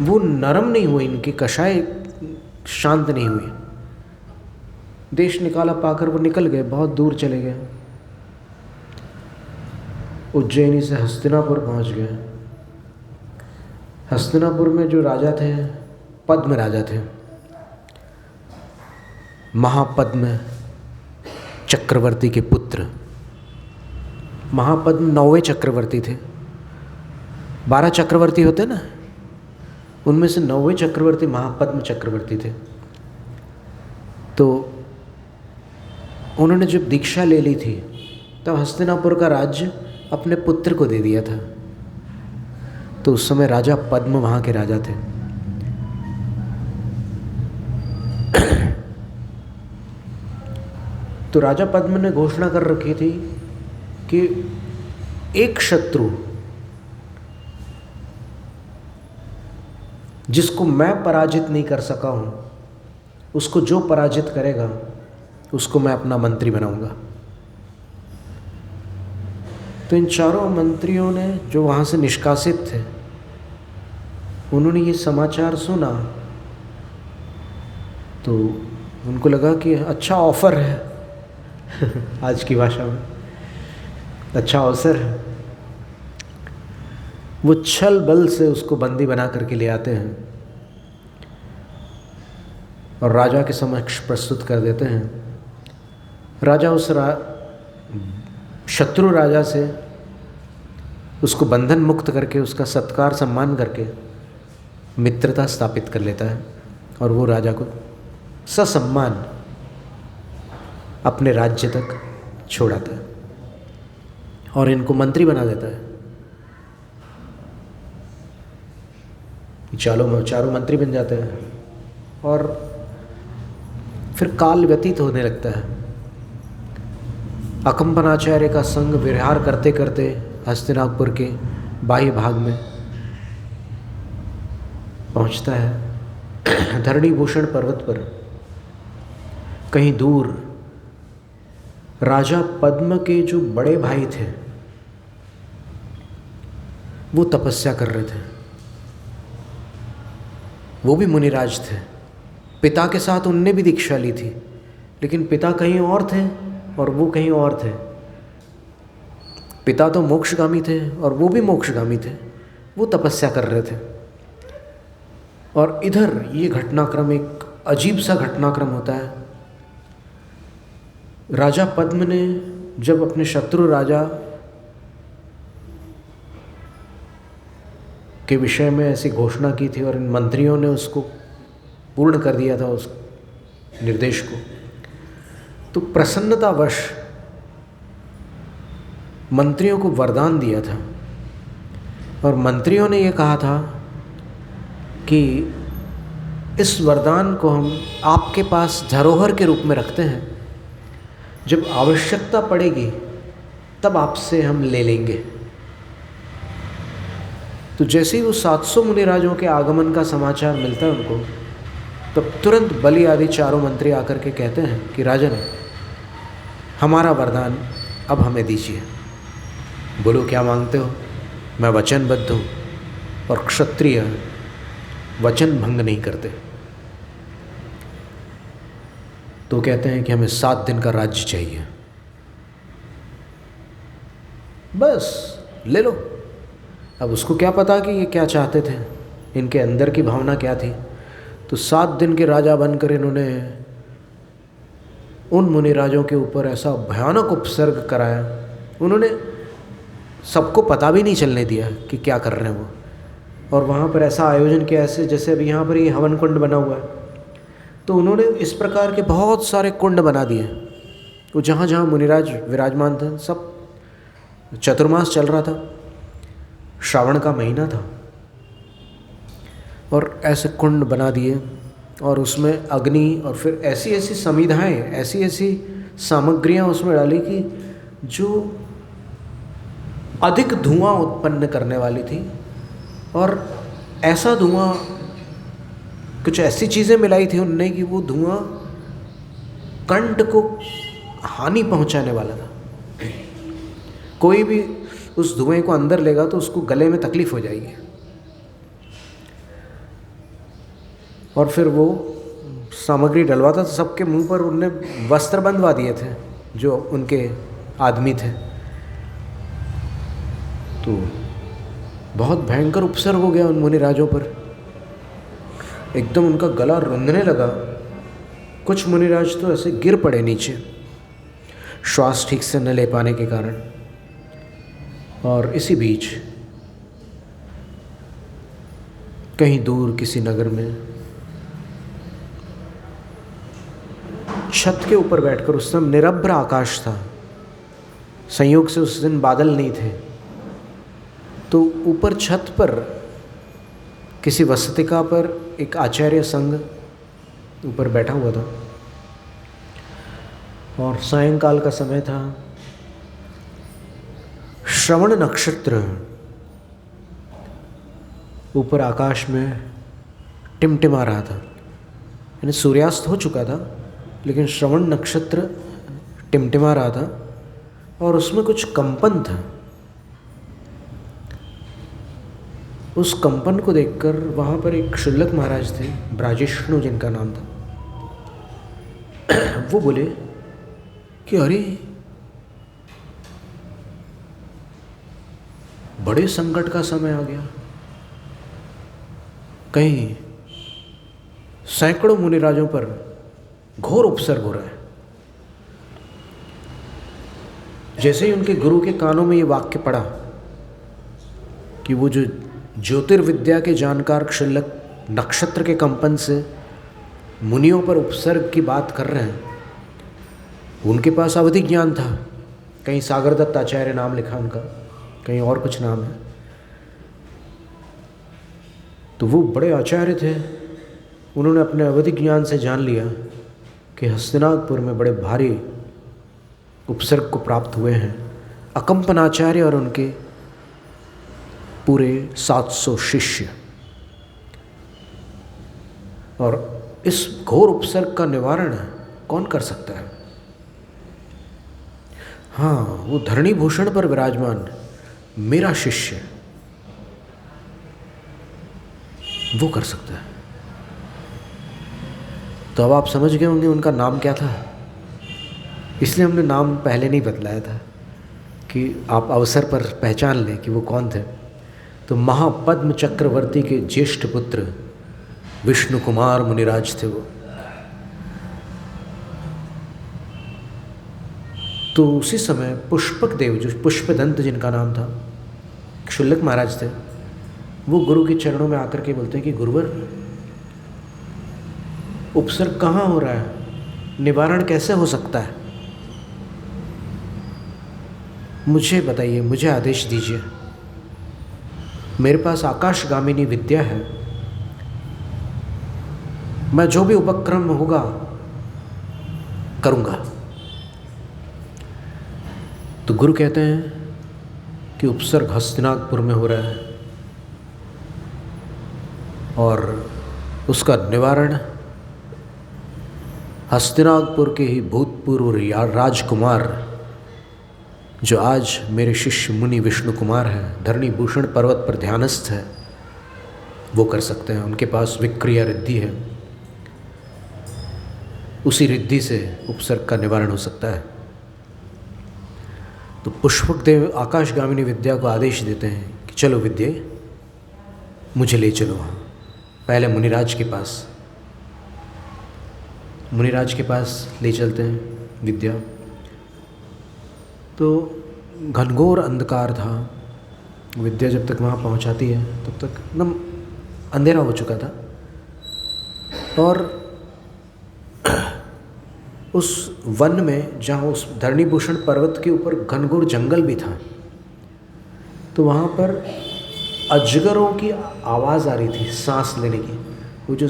वो नरम नहीं हुए, इनकी कषाय शांत नहीं हुई। देश निकाला पाकर वो निकल गए, बहुत दूर चले गए। उज्जैनी से हस्तिनापुर पहुंच गए। हस्तिनापुर में जो राजा थे, पद्म राजा थे, महापद्म चक्रवर्ती के पुत्र। महापद्म 9वें चक्रवर्ती थे। 12 चक्रवर्ती होते ना, उनमें से 9वें चक्रवर्ती महापद्म चक्रवर्ती थे। तो उन्होंने जब दीक्षा ले ली थी, तब हस्तिनापुर का राज्य अपने पुत्र को दे दिया था। तो उस समय राजा पद्म वहाँ के राजा थे। तो राजा पद्म ने घोषणा कर रखी थी कि एक शत्रु जिसको मैं पराजित नहीं कर सका हूँ, उसको जो पराजित करेगा उसको मैं अपना मंत्री बनाऊंगा। तो इन चारों मंत्रियों ने जो वहाँ से निष्कासित थे, उन्होंने ये समाचार सुना तो उनको लगा कि अच्छा ऑफर है आज की भाषा में अच्छा अवसर है। वो छल बल से उसको बंदी बना करके ले आते हैं और राजा के समक्ष प्रस्तुत कर देते हैं। राजा उस शत्रु राजा से उसको बंधन मुक्त करके उसका सत्कार सम्मान करके मित्रता स्थापित कर लेता है और वो राजा को ससम्मान अपने राज्य तक छोड़ाता है और इनको मंत्री बना देता है। चारों मंत्री बन जाते हैं और फिर काल व्यतीत होने लगता है। अकम्पनाचार्य का संग विहार करते करते हस्तिनापुर के बाह्य भाग में पहुंचता है। धरणीभूषण पर्वत पर कहीं दूर राजा पद्म के जो बड़े भाई थे वो तपस्या कर रहे थे। वो भी मुनिराज थे। पिता के साथ उनने भी दीक्षा ली थी, लेकिन पिता कहीं और थे और वो कहीं और थे। पिता तो मोक्षगामी थे और वो भी मोक्षगामी थे। वो तपस्या कर रहे थे और इधर ये घटनाक्रम एक अजीब सा घटनाक्रम होता है। राजा पद्म ने जब अपने शत्रु राजा के विषय में ऐसी घोषणा की थी और इन मंत्रियों ने उसको पूर्ण कर दिया था उस निर्देश को, तो प्रसन्नतावश मंत्रियों को वरदान दिया था और मंत्रियों ने ये कहा था कि इस वरदान को हम आपके पास धरोहर के रूप में रखते हैं, जब आवश्यकता पड़ेगी तब आपसे हम ले लेंगे। तो जैसे ही वो 700 मुनिराजों के आगमन का समाचार मिलता है उनको, तब तुरंत बलि आदि चारों मंत्री आकर के कहते हैं कि राजन, हमारा वरदान अब हमें दीजिए। बोलो क्या मांगते हो? मैं वचनबद्ध हूँ और क्षत्रिय वचन भंग नहीं करते। तो कहते हैं कि हमें 7 दिन का राज्य चाहिए, बस ले लो। अब उसको क्या पता कि ये क्या चाहते थे, इनके अंदर की भावना क्या थी। तो 7 दिन के राजा बनकर इन्होंने उन मुनिराजों के ऊपर ऐसा भयानक उपसर्ग कराया। उन्होंने सबको पता भी नहीं चलने दिया कि क्या कर रहे हैं वो। और वहाँ पर ऐसा आयोजन किया, ऐसे जैसे अभी यहाँ पर ये हवन कुंड बना हुआ है, तो उन्होंने इस प्रकार के बहुत सारे कुंड बना दिए। वो जहाँ जहाँ मुनिराज विराजमान थे, सब चतुर्मास चल रहा था, श्रावण का महीना था, और ऐसे कुंड बना दिए और उसमें अग्नि और फिर ऐसी ऐसी समिधाएँ, ऐसी ऐसी सामग्रियाँ उसमें डाली कि जो अधिक धुआं उत्पन्न करने वाली थी। और ऐसा धुआं, कुछ ऐसी चीज़ें मिलाई थी उनने कि वो धुआं कंठ को हानि पहुंचाने वाला था। कोई भी उस धुएं को अंदर लेगा तो उसको गले में तकलीफ हो जाएगी। और फिर वो सामग्री डलवाता तो सबके मुंह पर उनने वस्त्र बंधवा दिए थे जो उनके आदमी थे। तो बहुत भयंकर उपसर्ग हो गया उन मुनिराजों पर, एकदम उनका गला रुंधने लगा। कुछ मुनिराज तो ऐसे गिर पड़े नीचे, श्वास ठीक से न ले पाने के कारण। और इसी बीच कहीं दूर किसी नगर में छत के ऊपर बैठकर, उस समय निरभ्र आकाश था, संयोग से उस दिन बादल नहीं थे, तो ऊपर छत पर किसी वसतिका पर एक आचार्य संघ ऊपर बैठा हुआ था और सायंकाल का समय था। श्रवण नक्षत्र ऊपर आकाश में टिमटिमा रहा था, यानी सूर्यास्त हो चुका था लेकिन श्रवण नक्षत्र टिमटिमा रहा था और उसमें कुछ कंपन था। उस कंपन को देखकर वहाँ पर एक शुल्लक महाराज थे, ब्राजेष्णु जिनका नाम था, वो बोले कि अरे बड़े संकट का समय आ गया, कहीं सैकड़ों मुनिराजों पर घोर उपसर्ग हो रहा है। जैसे ही उनके गुरु के कानों में ये वाक्य पड़ा कि वो जो ज्योतिर्विद्या के जानकार क्षुल्लक नक्षत्र के कंपन से मुनियों पर उपसर्ग की बात कर रहे हैं, उनके पास अवधि ज्ञान था। कहीं सागर दत्त आचार्य नाम लिखा उनका, कहीं और कुछ नाम है, तो वो बड़े आचार्य थे। उन्होंने अपने अवधि ज्ञान से जान लिया कि हस्तिनापुर में बड़े भारी उपसर्ग को प्राप्त हुए हैं अकंपन आचार्य और उनके पूरे 700 शिष्य। और इस घोर उपसर्ग का निवारण कौन कर सकता है? हाँ, वो धरणी भूषण पर विराजमान मेरा शिष्य वो कर सकता है। तो अब आप समझ गए होंगे उनका नाम क्या था। इसलिए हमने नाम पहले नहीं बतलाया था कि आप अवसर पर पहचान लें कि वो कौन थे। तो महापद्म चक्रवर्ती के ज्येष्ठ पुत्र विष्णु कुमार मुनिराज थे वो। तो उसी समय पुष्पक देव, जो पुष्पदंत जिनका नाम था, क्षुल्लक महाराज थे, वो गुरु के चरणों में आकर के बोलते हैं कि गुरुवर, उपसर्ग कहाँ हो रहा है, निवारण कैसे हो सकता है, मुझे बताइए, मुझे आदेश दीजिए। मेरे पास आकाशगामिनी विद्या है, मैं जो भी उपक्रम होगा करूँगा। तो गुरु कहते हैं कि उपसर्ग हस्तिनापुर में हो रहा है और उसका निवारण हस्तिनापुर के ही भूतपूर्व राजकुमार, जो आज मेरे शिष्य मुनि विष्णु कुमार हैं, धरणी भूषण पर्वत पर ध्यानस्थ है, वो कर सकते हैं। उनके पास विक्रिया रिद्धि है, उसी रिद्धि से उपसर्ग का निवारण हो सकता है। तो पुष्पक देव आकाशगामिनी विद्या को आदेश देते हैं कि चलो विद्या, मुझे ले चलो वहाँ, पहले मुनिराज के पास। मुनिराज के पास ले चलते हैं विद्या। तो घनघोर अंधकार था। विद्या जब तक वहाँ पहुँचाती है तब तक एकदम अंधेरा हो चुका था और उस वन में, जहाँ उस धरणी भूषण पर्वत के ऊपर घनघोर जंगल भी था, तो वहाँ पर अजगरों की आवाज़ आ रही थी, सांस लेने की, वो जो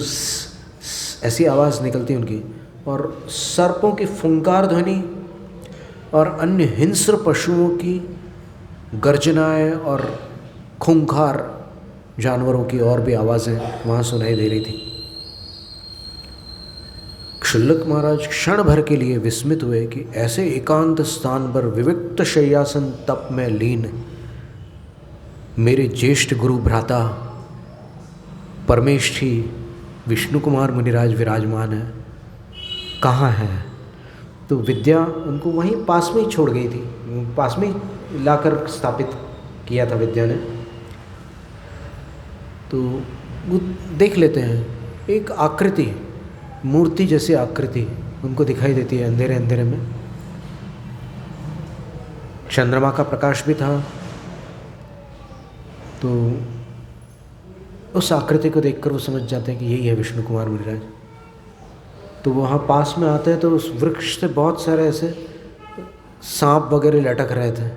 ऐसी आवाज़ निकलती उनकी, और सर्पों की फुंकार ध्वनि और अन्य हिंस्र पशुओं की गर्जनाएं और खूंखार जानवरों की और भी आवाज़ें वहाँ सुनाई दे रही थी। क्षुल्लक महाराज क्षण भर के लिए विस्मित हुए कि ऐसे एकांत स्थान पर विविक्त शय्यासन तप में लीन मेरे ज्येष्ठ गुरु भ्राता परमेष्ठी विष्णु कुमार मुनिराज विराजमान है, कहाँ है? तो विद्या उनको वहीं पास में ही छोड़ गई थी, पास में ही लाकर स्थापित किया था विद्या ने। तो वो देख लेते हैं, एक आकृति, मूर्ति जैसी आकृति उनको दिखाई देती है अंधेरे अंधेरे में। चंद्रमा का प्रकाश भी था, तो उस आकृति को देखकर वो समझ जाते हैं कि यही है विष्णु कुमार मुनिराज। तो वहाँ पास में आते हैं तो उस वृक्ष से बहुत सारे ऐसे सांप वगैरह लटक रहे थे,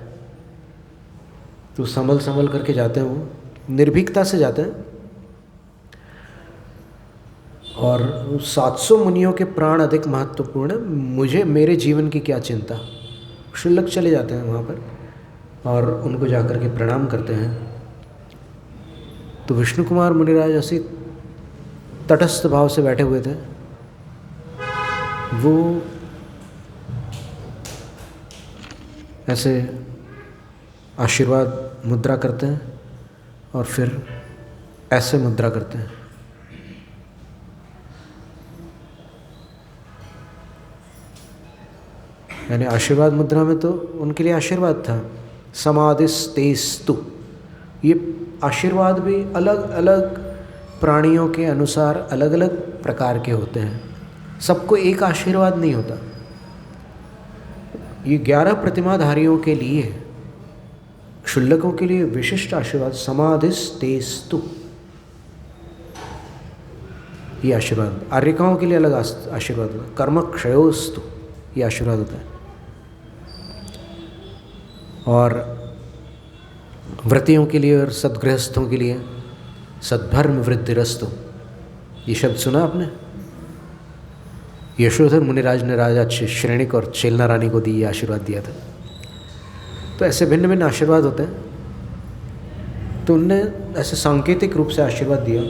तो संभल संभल करके जाते हैं, वो निर्भीकता से जाते हैं। और 700 मुनियों के प्राण अधिक महत्वपूर्ण है, मुझे मेरे जीवन की क्या चिंता। शुल्लक चले जाते हैं वहाँ पर और उनको जाकर के प्रणाम करते हैं। तो विष्णु कुमार मुनिराज ऐसे तटस्थ भाव से बैठे हुए थे। वो ऐसे आशीर्वाद मुद्रा करते हैं और फिर ऐसे मुद्रा करते हैं। यानी आशीर्वाद मुद्रा में तो उनके लिए आशीर्वाद था, समाधिस्तेस्तु। ये आशीर्वाद भी अलग अलग प्राणियों के अनुसार अलग अलग प्रकार के होते हैं, सबको एक आशीर्वाद नहीं होता। ये 11 प्रतिमाधारियों के लिए, क्षुल्लकों के लिए विशिष्ट आशीर्वाद समाधिस्तेस्तु, ये आशीर्वाद। आर्यकाओं के लिए अलग आशीर्वाद होता है, कर्म क्षयोस्तु, ये आशीर्वाद होता है। और व्रतियों के लिए और सद्गृहस्थों के लिए सद्धर्म वृद्धिरस्तु, ये शब्द सुना आपने? यशोधर मुनिराज ने राजा श्रेणिक और चेलना रानी को दी, ये आशीर्वाद दिया था। तो ऐसे भिन्न भिन्न आशीर्वाद होते हैं। तो उनने ऐसे सांकेतिक रूप से आशीर्वाद दिया।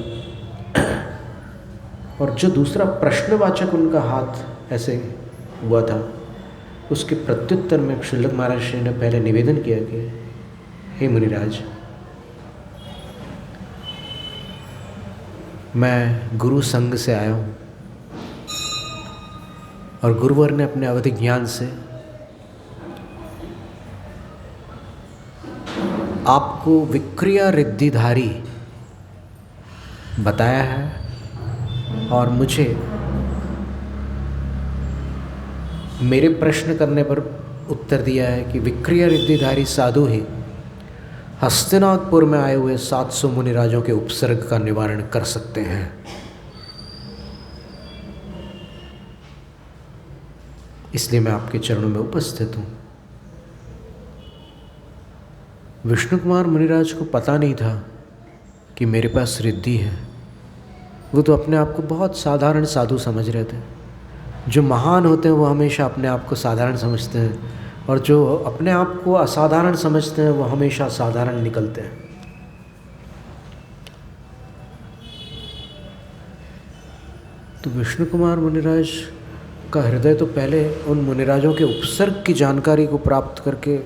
और जो दूसरा प्रश्नवाचक उनका हाथ ऐसे हुआ था, उसके प्रत्युत्तर में क्षुल्लक महाराज श्री ने पहले निवेदन किया कि हे मुनिराज, मैं गुरु संग से आया हूँ और गुरुवर ने अपने अवधि ज्ञान से आपको विक्रिया रिद्धिधारी बताया है और मुझे मेरे प्रश्न करने पर उत्तर दिया है कि विक्रिया रिद्धिधारी साधु ही हस्तिनापुर में आए हुए 700 मुनिराजों के उपसर्ग का निवारण कर सकते हैं। इसलिए मैं आपके चरणों में उपस्थित हूँ। विष्णु कुमार मुनिराज को पता नहीं था कि मेरे पास रिद्धि है। वो तो अपने आप को बहुत साधारण साधु समझ रहे थे। जो महान होते हैं वो हमेशा अपने आप को साधारण समझते हैं, और जो अपने आप को असाधारण समझते हैं वो हमेशा साधारण निकलते हैं। तो विष्णु कुमार मुनिराज का हृदय तो पहले उन मुनिराजों के उपसर्ग की जानकारी को प्राप्त करके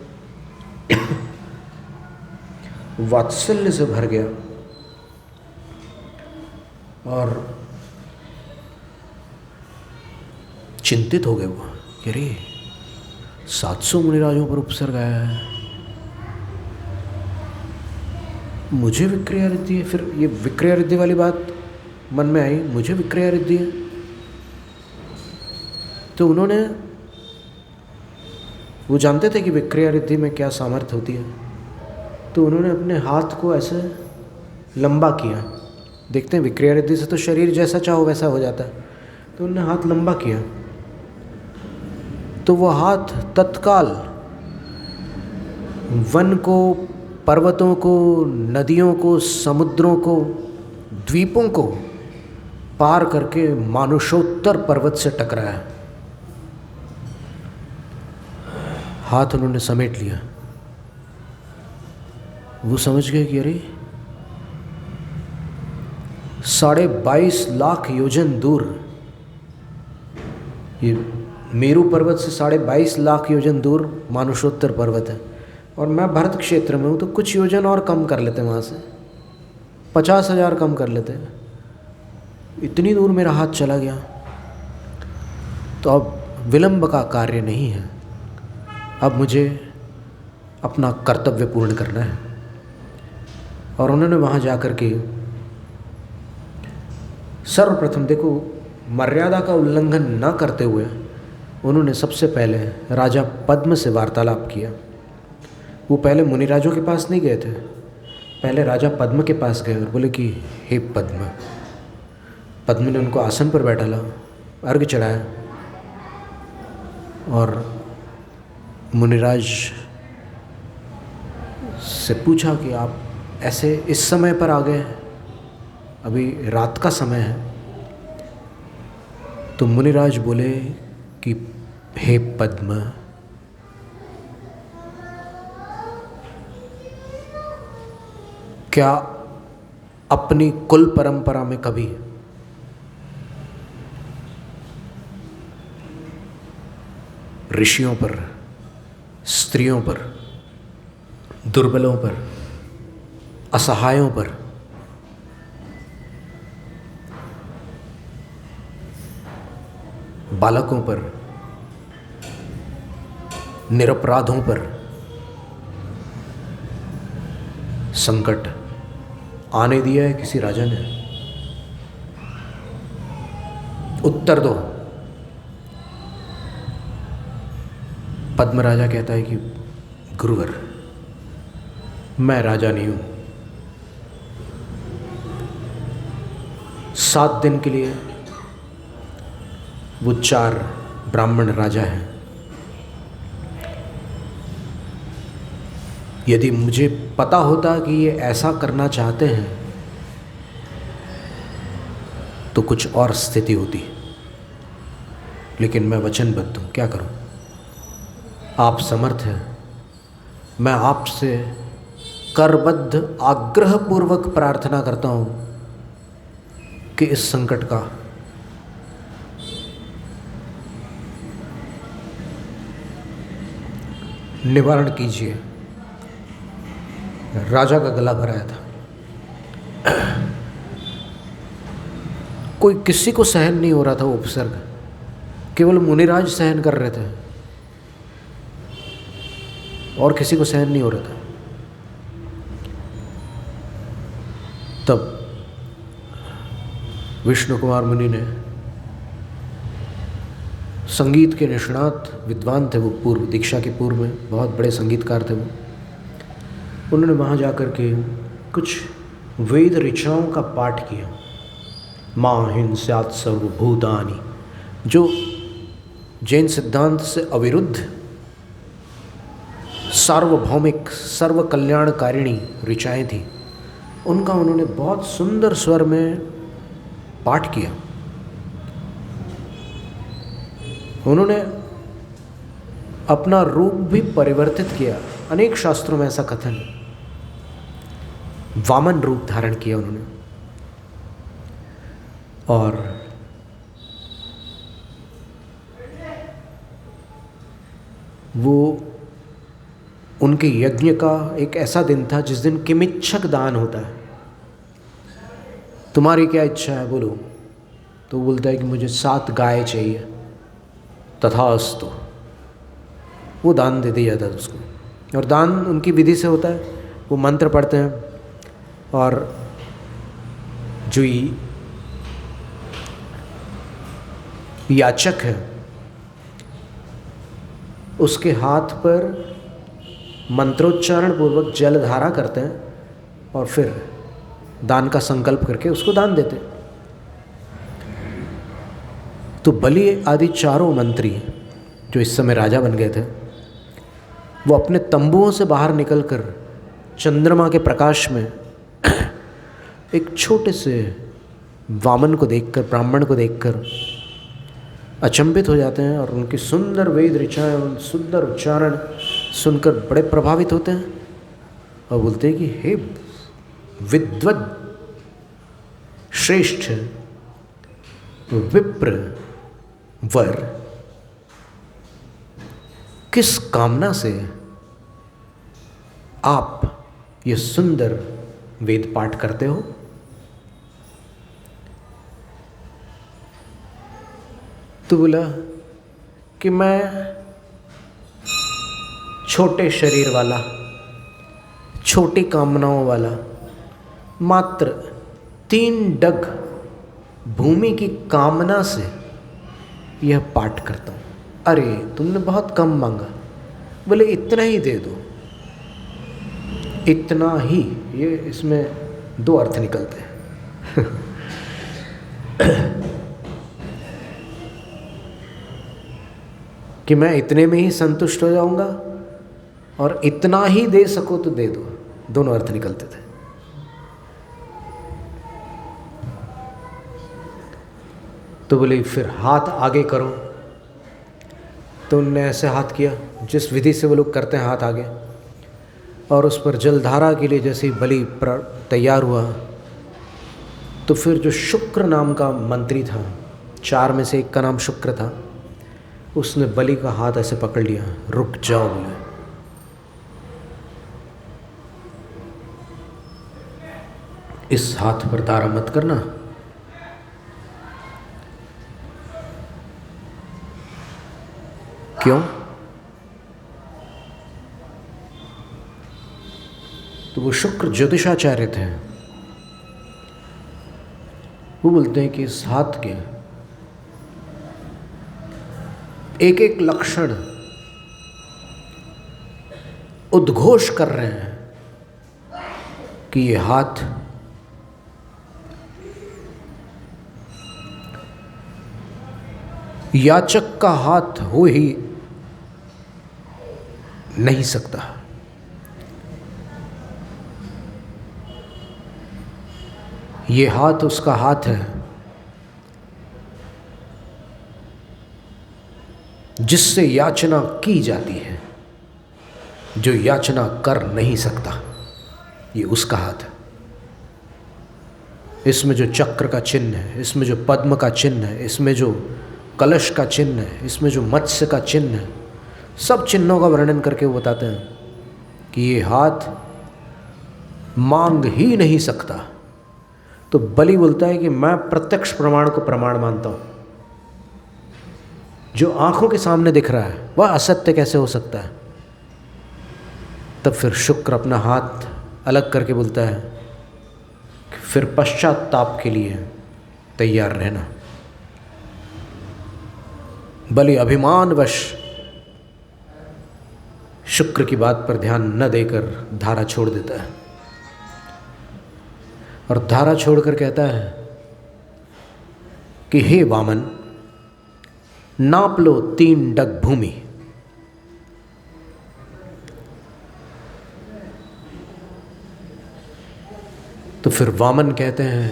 वात्सल्य से भर गया और चिंतित हो गए वो कि अरे 700 मुनिराजों पर उपसर्ग आया है, मुझे विक्रिया रिद्धि है। फिर ये विक्रिया रिद्धि वाली बात मन में आई, मुझे विक्रिया रिद्धि है। तो उन्होंने, वो जानते थे कि विक्रिया रिद्धि में क्या सामर्थ्य होती है, तो उन्होंने अपने हाथ को ऐसे लंबा किया। देखते हैं विक्रिया रिद्धि से तो शरीर जैसा चाहो वैसा हो जाता है, तो उन्होंने हाथ लंबा किया तो वो हाथ तत्काल वन को, पर्वतों को, नदियों को, समुद्रों को, द्वीपों को पार करके मानुषोत्तर पर्वत से टकराया। हाथ उन्होंने समेट लिया। वो समझ गए कि अरे 22.5 लाख योजन दूर, ये मेरू पर्वत से 22.5 लाख योजन दूर मानुषोत्तर पर्वत है, और मैं भरत क्षेत्र में हूँ, तो कुछ योजन और कम कर लेते हैं, वहाँ से 50,000 कम कर लेते हैं। इतनी दूर मेरा हाथ चला गया, तो अब विलंब का कार्य नहीं है, अब मुझे अपना कर्तव्य पूर्ण करना है। और उन्होंने वहाँ जा कर के सर्वप्रथम, देखो, मर्यादा का उल्लंघन न करते हुए उन्होंने सबसे पहले राजा पद्म से वार्तालाप किया। वो पहले मुनिराजों के पास नहीं गए थे, पहले राजा पद्म के पास गए और बोले कि हे पद्म। पद्म ने उनको आसन पर बैठाला, अर्घ्य चढ़ाया और मुनिराज से पूछा कि आप ऐसे इस समय पर आ गए हैं, अभी रात का समय है। तो मुनिराज बोले कि हे पद्म, क्या अपनी कुल परंपरा में कभी ऋषियों पर, स्त्रियों पर, दुर्बलों पर, असहायों पर, बालकों पर, निरपराधों पर संकट आने दिया है किसी राजा ने? उत्तर दो। पद्म राजा कहता है कि गुरुवर, मैं राजा नहीं हूं। 7 दिन के लिए वो 4 ब्राह्मण राजा हैं। यदि मुझे पता होता कि ये ऐसा करना चाहते हैं तो कुछ और स्थिति होती, लेकिन मैं वचनबद्ध हूं, क्या करूं? आप समर्थ हैं, मैं आपसे करबद्ध आग्रहपूर्वक प्रार्थना करता हूं कि इस संकट का निवारण कीजिए। राजा का गला भराया था, कोई किसी को सहन नहीं हो रहा था वो उपसर्ग, केवल मुनिराज सहन कर रहे थे और किसी को सहन नहीं हो रहा था। तब विष्णु कुमार मुनि ने, संगीत के निष्णात विद्वान थे वो, पूर्व दीक्षा के पूर्व में बहुत बड़े संगीतकार थे वो, उन्होंने वहाँ जाकर के कुछ वेद ऋचाओं का पाठ किया। मां हिंस्यात् सर्वभूतानि, जो जैन सिद्धांत से अविरुद्ध सार्वभौमिक सर्व कल्याणकारिणी ऋचाएँ थी, उनका उन्होंने बहुत सुंदर स्वर में पाठ किया। उन्होंने अपना रूप भी परिवर्तित किया। अनेक शास्त्रों में ऐसा कथन है, वामन रूप धारण किया उन्होंने। और वो उनके यज्ञ का एक ऐसा दिन था जिस दिन किमिच्छक दान होता है। तुम्हारी क्या इच्छा है बोलो? तो बोलता है कि मुझे 7 गाय चाहिए। तथास्तु, वो दान दे दिया जाता है उसको। और दान उनकी विधि से होता है, वो मंत्र पढ़ते हैं और जो याचक है उसके हाथ पर मंत्रोच्चारण पूर्वक जलधारा करते हैं और फिर दान का संकल्प करके उसको दान देते हैं। तो बलि आदि 4 मंत्री जो इस समय राजा बन गए थे, वो अपने तंबुओं से बाहर निकलकर चंद्रमा के प्रकाश में एक छोटे से वामन को देखकर, ब्राह्मण को देखकर अचंभित हो जाते हैं और उनकी सुंदर वेद ऋचाएँ, उन सुंदर उच्चारण सुनकर बड़े प्रभावित होते हैं और बोलते हैं कि हे विद्वद श्रेष्ठ विप्र वर, किस कामना से आप ये सुंदर वेद पाठ करते हो? तो बोला कि मैं छोटे शरीर वाला, छोटी कामनाओं वाला, मात्र 3 डग भूमि की कामना से यह पाठ करता हूँ। अरे तुमने बहुत कम मांगा। बोले इतना ही दे दो। इतना ही, ये इसमें 2 अर्थ निकलते हैं। कि मैं इतने में ही संतुष्ट हो जाऊंगा और इतना ही दे सको तो दे दो, दोनों अर्थ निकलते थे। तो बोले फिर हाथ आगे करो। तो उनने ऐसे हाथ किया जिस विधि से वो लोग करते हैं, हाथ आगे, और उस पर जलधारा के लिए जैसे ही बलि तैयार हुआ तो फिर जो शुक्र नाम का मंत्री था, 4 में से एक का नाम शुक्र था, उसने बलि का हाथ ऐसे पकड़ लिया, रुक जाओ बोले। इस हाथ पर धारा मत करना। क्यों? तो वो शुक्र ज्योतिषाचार्य थे। वो बोलते हैं कि इस हाथ के एक एक लक्षण उद्घोष कर रहे हैं कि ये हाथ याचक का हाथ हो ही नहीं सकता। ये हाथ उसका हाथ है जिससे याचना की जाती है, जो याचना कर नहीं सकता, ये उसका हाथ है। इसमें जो चक्र का चिन्ह है, इसमें जो पद्म का चिन्ह है, इसमें जो कलश का चिन्ह है, इसमें जो मत्स्य का चिन्ह है, सब चिन्हों का वर्णन करके वो बताते हैं कि ये हाथ मांग ही नहीं सकता। तो बलि बोलता है कि मैं प्रत्यक्ष प्रमाण को प्रमाण मानता हूँ। जो आंखों के सामने दिख रहा है वह असत्य कैसे हो सकता है? तब फिर शुक्र अपना हाथ अलग करके बोलता है कि फिर पश्चाताप के लिए तैयार रहना। बलि अभिमानवश शुक्र की बात पर ध्यान न देकर धारा छोड़ देता है और धारा छोड़कर कहता है कि हे वामन, नाप लो 3 डग भूमि। तो फिर वामन कहते हैं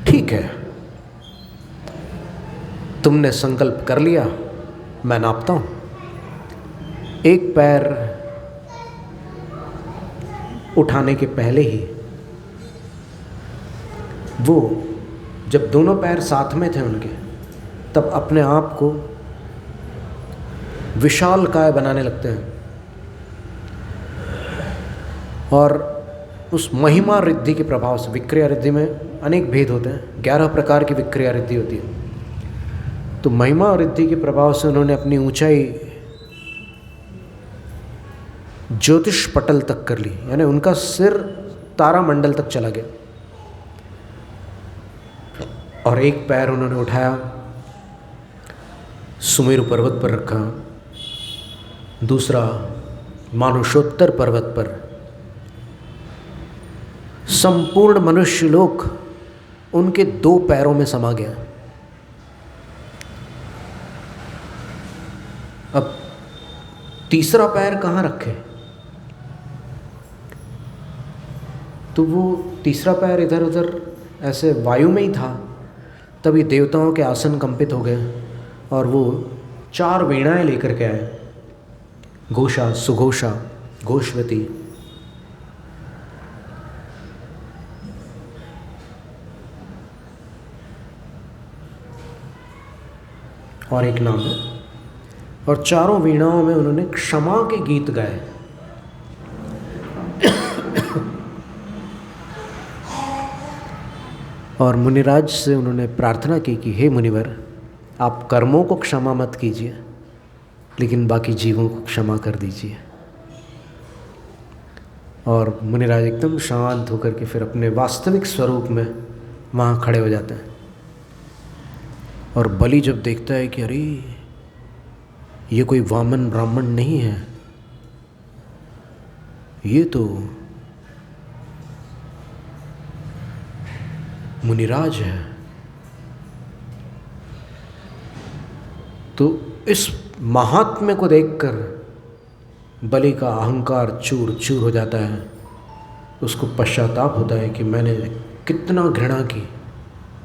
ठीक है, तुमने संकल्प कर लिया, मैं नापता हूं। एक पैर उठाने के पहले ही वो, जब दोनों पैर साथ में थे उनके, तब अपने आप को विशाल काय बनाने लगते हैं और उस महिमा रिद्धि के प्रभाव से, विक्रिया रिद्धि में अनेक भेद होते हैं, 11 प्रकार की विक्रिया रिद्धि होती है। तो महिमा रिद्धि के प्रभाव से उन्होंने अपनी ऊंचाई ज्योतिष पटल तक कर ली, यानी उनका सिर तारामंडल तक चला गया। और एक पैर उन्होंने उठाया, सुमेरु पर्वत पर रखा, दूसरा मानुषोत्तर पर्वत पर। संपूर्ण मनुष्य लोक उनके 2 पैरों में समा गया। अब तीसरा पैर कहाँ रखे? तो वो तीसरा पैर इधर उधर ऐसे वायु में ही था। तभी देवताओं के आसन कंपित हो गए और वो 4 वीणाएं लेकर के आए, घोषा, सुघोषा, घोषवती। और एक नाम है। और 4 वीणाओं में उन्होंने क्षमा के गीत गाए। और मुनिराज से उन्होंने प्रार्थना की कि हे मुनिवर, आप कर्मों को क्षमा मत कीजिए, लेकिन बाकी जीवों को क्षमा कर दीजिए। और मुनिराज एकदम शांत होकर के फिर अपने वास्तविक स्वरूप में वहाँ खड़े हो जाते हैं। और बलि जब देखता है कि अरे ये कोई वामन ब्राह्मण नहीं है, ये तो मुनिराज है, तो इस महात्म्य को देखकर बलि का अहंकार चूर चूर हो जाता है। उसको पश्चाताप होता है कि मैंने कितना घृणा की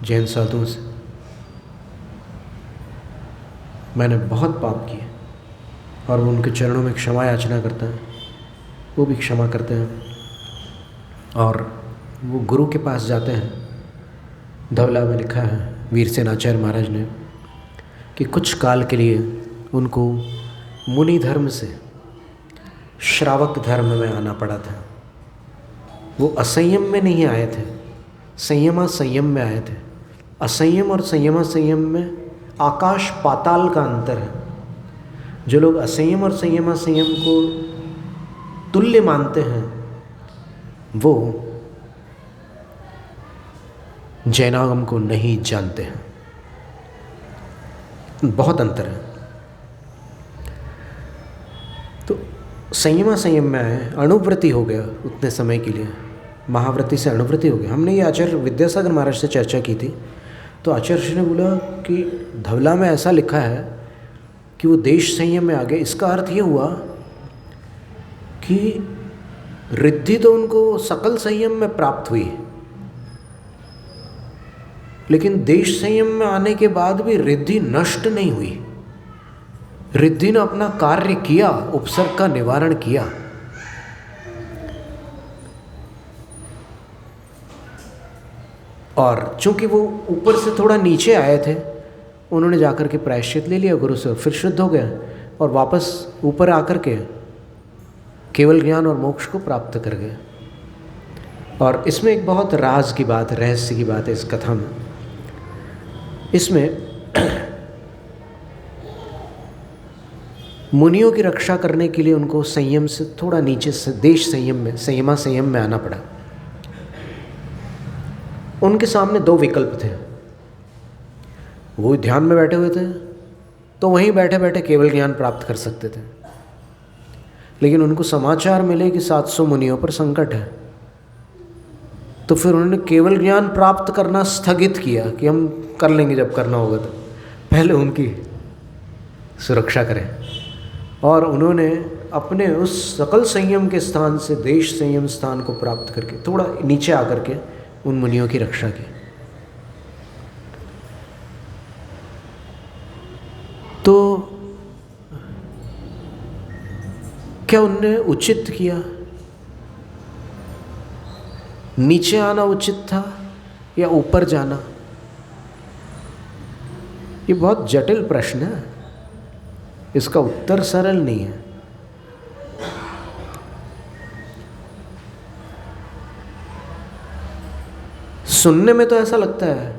जैन साधुओं से, मैंने बहुत पाप किए। और वो उनके चरणों में क्षमा याचना करता है, वो भी क्षमा करते हैं और वो गुरु के पास जाते हैं। धवला में लिखा है वीरसेनाचार्य महाराज ने कि कुछ काल के लिए उनको मुनि धर्म से श्रावक धर्म में आना पड़ा था। वो असंयम में नहीं आए थे, संयमा संयम में आए थे। असंयम और संयमा संयम में आकाश पाताल का अंतर है। जो लोग असंयम और संयमा संयम को तुल्य मानते हैं वो जैनागम को नहीं जानते हैं। बहुत अंतर है। तो संयमा संयम में आए, अणुव्रति हो गया उतने समय के लिए, महाव्रति से अणुव्रति हो गया। हमने ये आचार्य विद्यासागर महाराज से चर्चा की थी, तो आचार्य ने बोला कि धवला में ऐसा लिखा है कि वो देश संयम में आ गए। इसका अर्थ ये हुआ कि रिद्धि तो उनको सकल संयम में प्राप्त हुई, लेकिन देश संयम में आने के बाद भी रिद्धि नष्ट नहीं हुई। रिद्धि ने अपना कार्य किया, उपसर्ग का निवारण किया। और चूंकि वो ऊपर से थोड़ा नीचे आए थे, उन्होंने जाकर के प्रायश्चित ले लिया गुरु से, फिर शुद्ध हो गए और वापस ऊपर आकर के केवल ज्ञान और मोक्ष को प्राप्त कर गए। और इसमें एक बहुत राज की बात, रहस्य की बात है इस कथा में। इसमें मुनियों की रक्षा करने के लिए उनको संयम से थोड़ा नीचे से देश संयम में, संयमा संयम में आना पड़ा। उनके सामने दो विकल्प थे। वो ध्यान में बैठे हुए थे तो वहीं बैठे बैठे केवल ज्ञान प्राप्त कर सकते थे, लेकिन उनको समाचार मिले कि 700 मुनियों पर संकट है। तो फिर उन्होंने केवल ज्ञान प्राप्त करना स्थगित किया कि हम कर लेंगे जब करना होगा, तो पहले उनकी सुरक्षा करें। और उन्होंने अपने उस सकल संयम के स्थान से देश संयम स्थान को प्राप्त करके थोड़ा नीचे आकर के उन मुनियों की रक्षा की। तो क्या उनने उचित किया? नीचे आना उचित था या ऊपर जाना? ये बहुत जटिल प्रश्न है, इसका उत्तर सरल नहीं है। सुनने में तो ऐसा लगता है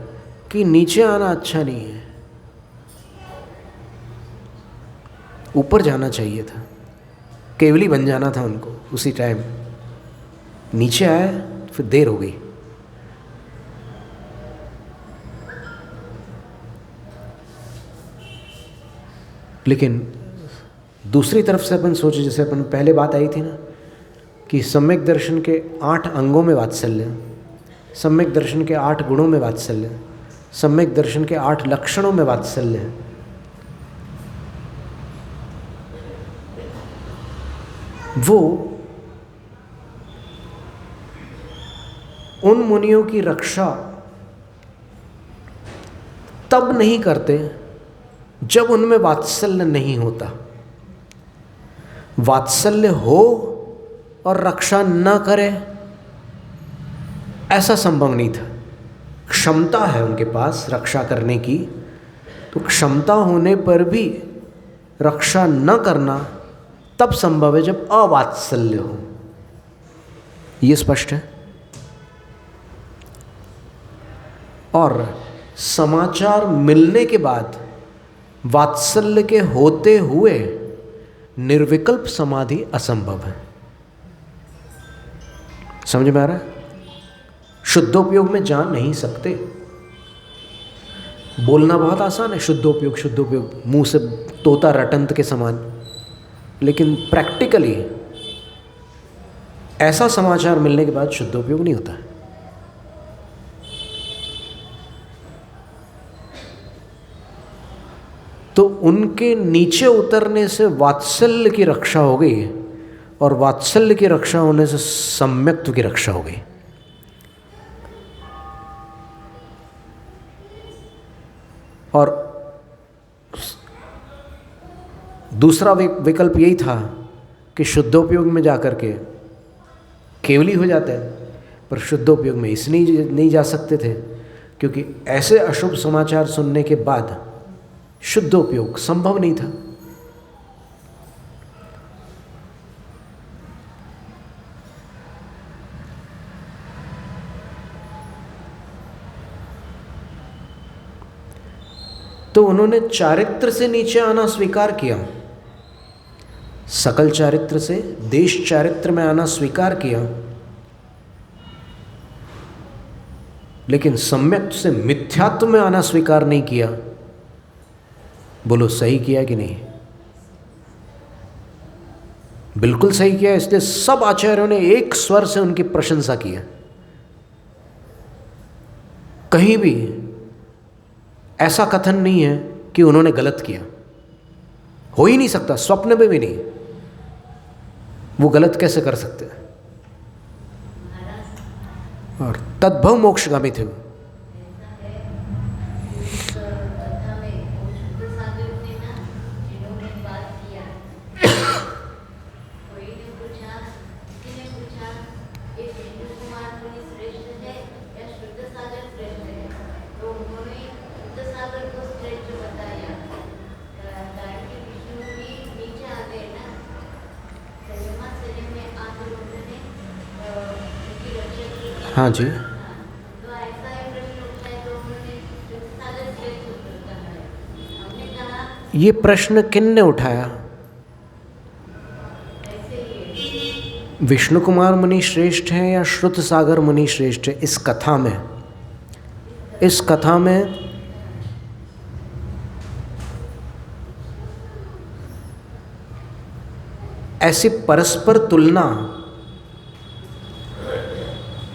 कि नीचे आना अच्छा नहीं है, ऊपर जाना चाहिए था, केवली बन जाना था उनको उसी टाइम। नीचे आए फिर देर हो गई। लेकिन दूसरी तरफ से अपन सोचे, जैसे अपन पहले बात आई थी ना कि सम्यक दर्शन के 8 अंगों में वात्सल्य, सम्यक दर्शन के 8 गुणों में वात्सल्य, सम्यक दर्शन के 8 लक्षणों में वात्सल्य है। वो उन मुनियों की रक्षा तब नहीं करते जब उनमें वात्सल्य नहीं होता। वात्सल्य हो और रक्षा न करे ऐसा संभव नहीं था। क्षमता है उनके पास रक्षा करने की, तो क्षमता होने पर भी रक्षा न करना तब संभव है जब अवात्सल्य हो। ये स्पष्ट है। और समाचार मिलने के बाद वात्सल्य के होते हुए निर्विकल्प समाधि असंभव है। समझ में आ रहा है? शुद्धोपयोग में जान नहीं सकते। बोलना बहुत आसान है, शुद्धोपयोग शुद्धोपयोग, मुंह से तोता रटंत के समान, लेकिन प्रैक्टिकली ऐसा समाचार मिलने के बाद शुद्धोपयोग नहीं होता है। तो उनके नीचे उतरने से वात्सल्य की रक्षा हो गई, और वात्सल्य की रक्षा होने से सम्यक्त्व की रक्षा हो गई। और दूसरा विकल्प यही था कि शुद्धोपयोग में जाकर के केवली हो जाते हैं, पर शुद्धोपयोग में इसलिए नहीं जा सकते थे क्योंकि ऐसे अशुभ समाचार सुनने के बाद शुद्धोपयोग संभव नहीं था। तो उन्होंने चारित्र से नीचे आना स्वीकार किया, सकल चारित्र से देश चारित्र में आना स्वीकार किया, लेकिन सम्यक से मिथ्यात्व में आना स्वीकार नहीं किया। बोलो सही किया कि नहीं? बिल्कुल सही किया। इसलिए सब आचार्यों ने एक स्वर से उनकी प्रशंसा की है। कहीं भी ऐसा कथन नहीं है कि उन्होंने गलत किया, हो ही नहीं सकता, स्वप्न में भी नहीं। वो गलत कैसे कर सकते हैं? और तद्भव मोक्षगामी थे वो। हाँ जी, ये प्रश्न किन ने उठाया? विष्णु कुमार मुनि श्रेष्ठ हैं या श्रुत सागर मुनि श्रेष्ठ है? इस कथा में ऐसी परस्पर तुलना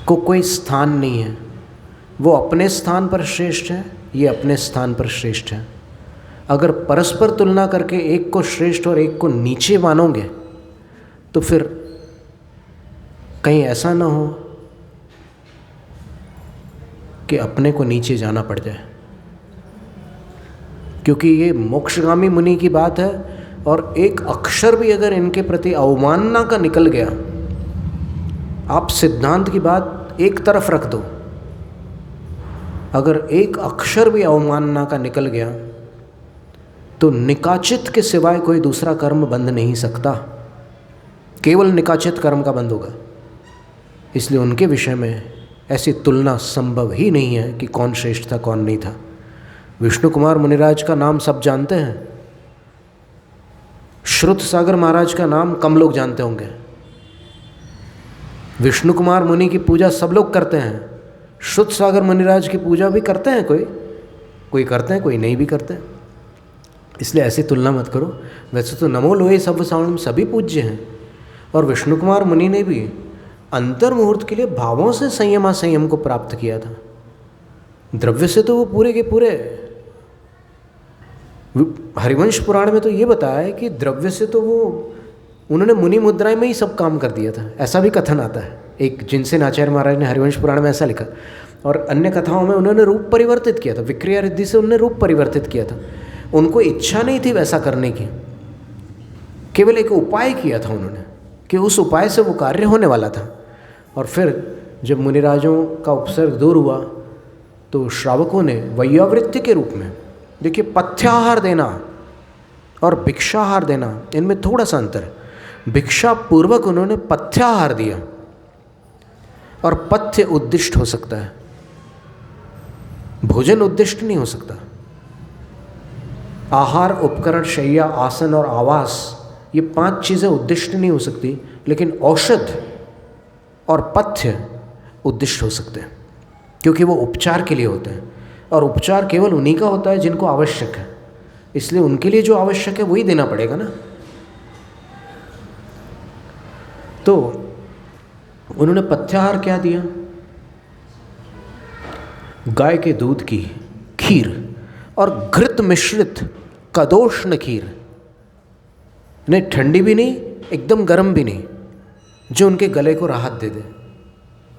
को कोई स्थान नहीं है। वो अपने स्थान पर श्रेष्ठ है, ये अपने स्थान पर श्रेष्ठ है। अगर परस्पर तुलना करके एक को श्रेष्ठ और एक को नीचे मानोगे तो फिर कहीं ऐसा ना हो कि अपने को नीचे जाना पड़ जाए, क्योंकि ये मोक्षगामी मुनि की बात है। और एक अक्षर भी अगर इनके प्रति अवमानना का निकल गया, आप सिद्धांत की बात एक तरफ रख दो, अगर एक अक्षर भी अवमानना का निकल गया तो निकाचित के सिवाय कोई दूसरा कर्म बंध नहीं सकता, केवल निकाचित कर्म का बंध होगा। इसलिए उनके विषय में ऐसी तुलना संभव ही नहीं है कि कौन श्रेष्ठ था कौन नहीं था। विष्णु कुमार मुनिराज का नाम सब जानते हैं, श्रुत सागर महाराज का नाम कम लोग जानते होंगे। विष्णु कुमार मुनि की पूजा सब लोग करते हैं, श्रुत सागर मुनिराज की पूजा भी करते हैं, कोई करते हैं, कोई नहीं भी करते हैं। इसलिए ऐसी तुलना मत करो। वैसे तो नमो लोहे सब सावण सभी पूज्य हैं, और विष्णु कुमार मुनि ने भी अंतर मुहूर्त के लिए भावों से संयम को प्राप्त किया था। द्रव्य से तो वो पूरे के पूरे, हरिवंश पुराण में तो ये बताया है कि द्रव्य से तो वो उन्होंने मुनि मुद्राएं में ही सब काम कर दिया था, ऐसा भी कथन आता है। एक जिनसेन आचार्य महाराज ने हरिवंश पुराण में ऐसा लिखा, और अन्य कथाओं में उन्होंने रूप परिवर्तित किया था, विक्रिया रिद्धि से उन्होंने रूप परिवर्तित किया था। उनको इच्छा नहीं थी वैसा करने की, केवल एक उपाय किया था उन्होंने कि उस उपाय से वो कार्य होने वाला था। और फिर जब मुनिराजों का उपसर्ग दूर हुआ तो श्रावकों ने वैयावृत्ति के रूप में, देखिए पथ्याहार देना और भिक्षाहार देना, इनमें थोड़ा सा अंतर है। भिक्षा पूर्वक उन्होंने पथ्याहार दिया, और पथ्य उद्दिष्ट हो सकता है, भोजन उद्दिष्ट नहीं हो सकता। आहार, उपकरण, शैया, आसन और आवास, ये 5 चीज़ें उद्दिष्ट नहीं हो सकती, लेकिन औषध और पथ्य उद्दिष्ट हो सकते हैं, क्योंकि वो उपचार के लिए होते हैं, और उपचार केवल उन्हीं का होता है जिनको आवश्यक है। इसलिए उनके लिए जो आवश्यक है वही देना पड़ेगा ना। तो उन्होंने पथ्याहार क्या दिया? गाय के दूध की खीर और घृत मिश्रित कदोष्ण खीर, नहीं ठंडी भी नहीं एकदम गर्म भी नहीं, जो उनके गले को राहत दे दे।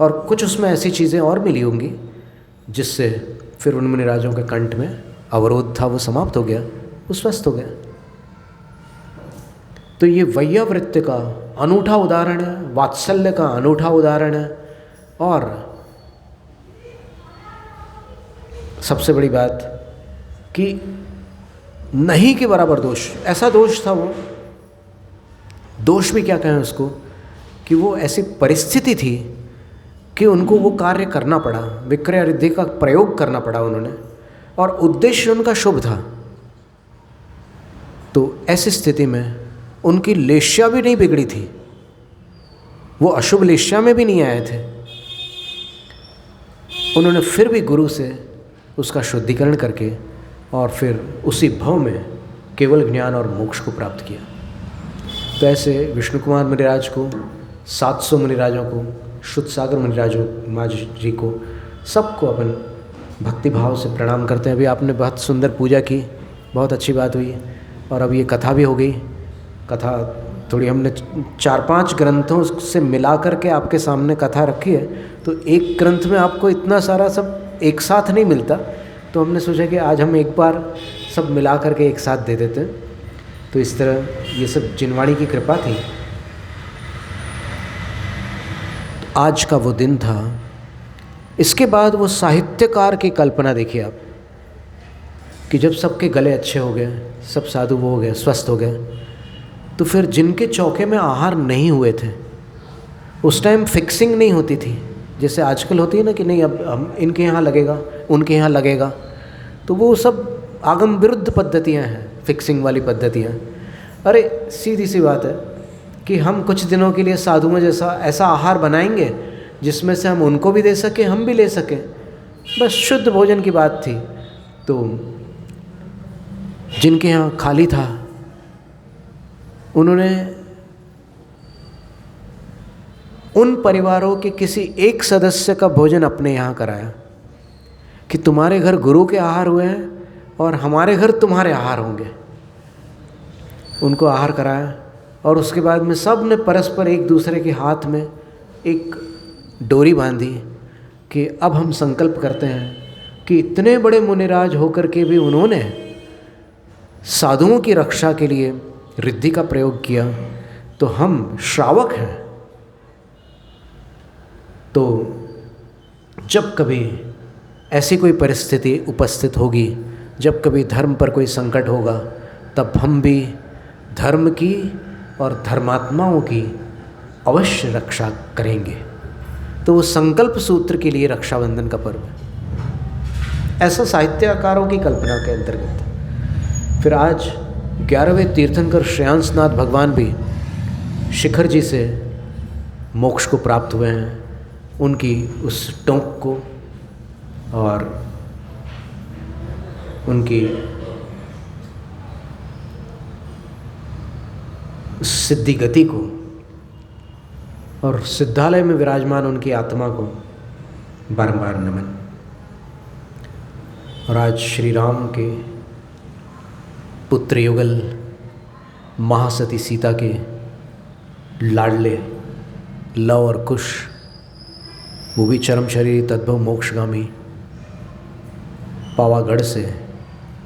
और कुछ उसमें ऐसी चीज़ें और मिली होंगी जिससे फिर उन मुनिराजों के कंठ में अवरोध था वो समाप्त हो गया, वो स्वस्थ हो गया। तो ये वैयावृत्ति का अनूठा उदाहरण है, वात्सल्य का अनूठा उदाहरण है। और सबसे बड़ी बात कि नहीं के बराबर दोष, ऐसा दोष था वो, दोष भी क्या कहें उसको, कि वो ऐसी परिस्थिति थी कि उनको वो कार्य करना पड़ा, विक्रय रिद्धि का प्रयोग करना पड़ा उन्होंने, और उद्देश्य उनका शुभ था। तो ऐसी स्थिति में उनकी लेश्या भी नहीं बिगड़ी थी, वो अशुभ लेश्या में भी नहीं आए थे। उन्होंने फिर भी गुरु से उसका शुद्धिकरण करके और फिर उसी भव में केवल ज्ञान और मोक्ष को प्राप्त किया। तो ऐसे विष्णु कुमार मुनिराज को, 700 मुनिराजों को, शुद्ध सागर मुनिराजों जी को, सबको अपन भक्ति भाव से प्रणाम करते हैं। अभी आपने बहुत सुंदर पूजा की, बहुत अच्छी बात हुई, और अब ये कथा भी हो गई। कथा थोड़ी हमने 4-5 ग्रंथों से मिला करके आपके सामने कथा रखी है, तो एक ग्रंथ में आपको इतना सारा सब एक साथ नहीं मिलता, तो हमने सोचा कि आज हम एक बार सब मिला करके एक साथ दे देते हैं। तो इस तरह ये सब जिनवाणी की कृपा थी। तो आज का वो दिन था। इसके बाद वो साहित्यकार की कल्पना देखिए आप, कि जब सबके गले अच्छे हो गए, सब साधु वो हो गए, स्वस्थ हो गए, तो फिर जिनके चौके में आहार नहीं हुए थे, उस टाइम फिक्सिंग नहीं होती थी जैसे आजकल होती है ना, कि नहीं अब हम इनके यहाँ लगेगा, उनके यहाँ लगेगा। तो वो सब आगम विरुद्ध पद्धतियाँ हैं, फिक्सिंग वाली पद्धतियाँ। अरे सीधी सी बात है कि हम कुछ दिनों के लिए साधुओं जैसा ऐसा आहार बनाएंगे जिसमें से हम उनको भी दे सकें, हम भी ले सकें, बस शुद्ध भोजन की बात थी। तो जिनके यहाँ खाली था उन्होंने उन परिवारों के किसी एक सदस्य का भोजन अपने यहाँ कराया कि तुम्हारे घर गुरु के आहार हुए हैं और हमारे घर तुम्हारे आहार होंगे। उनको आहार कराया और उसके बाद में सब ने परस्पर एक दूसरे के हाथ में एक डोरी बांधी कि अब हम संकल्प करते हैं कि इतने बड़े मुनिराज होकर के भी उन्होंने साधुओं की रक्षा के लिए रिद्धि का प्रयोग किया, तो हम श्रावक हैं। तो जब कभी ऐसी कोई परिस्थिति उपस्थित होगी, जब कभी धर्म पर कोई संकट होगा, तब हम भी धर्म की और धर्मात्माओं की अवश्य रक्षा करेंगे। तो वो संकल्प सूत्र के लिए रक्षाबंधन का पर्व है, ऐसा साहित्यकारों की कल्पना के अंतर्गत। फिर आज 11वें तीर्थंकर श्रेयांसनाथ भगवान भी शिखर जी से मोक्ष को प्राप्त हुए हैं। उनकी उस टोंक को और उनकी सिद्धि गति को और सिद्धालय में विराजमान उनकी आत्मा को बारंबार नमन। और आज श्री राम के पुत्र युगल महासती सीता के लाडले लव और कुश, वो भी चरम शरीर तद्भव मोक्षगामी पावागढ़ से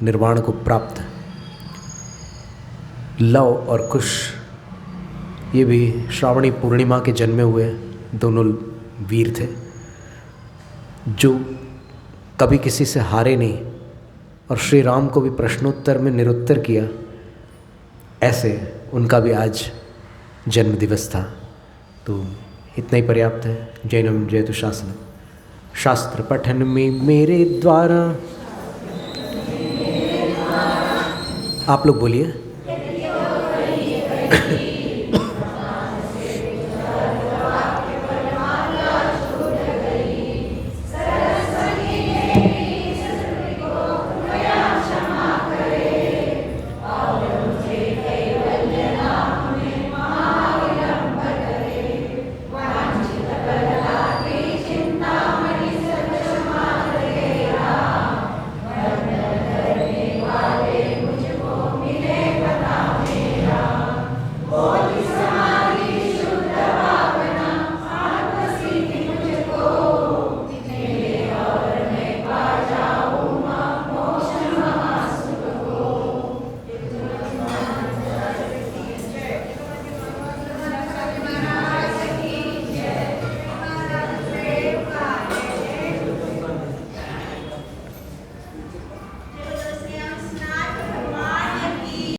निर्वाण को प्राप्त। लव और कुश ये भी श्रावणी पूर्णिमा के जन्मे हुए दोनों वीर थे, जो कभी किसी से हारे नहीं और श्री राम को भी प्रश्नोत्तर में निरुत्तर किया। ऐसे उनका भी आज जन्म दिवस था। तो इतना ही पर्याप्त है। जैनम जयतु शासनम। शास्त्र पठन में मेरे द्वारा, आप लोग बोलिए।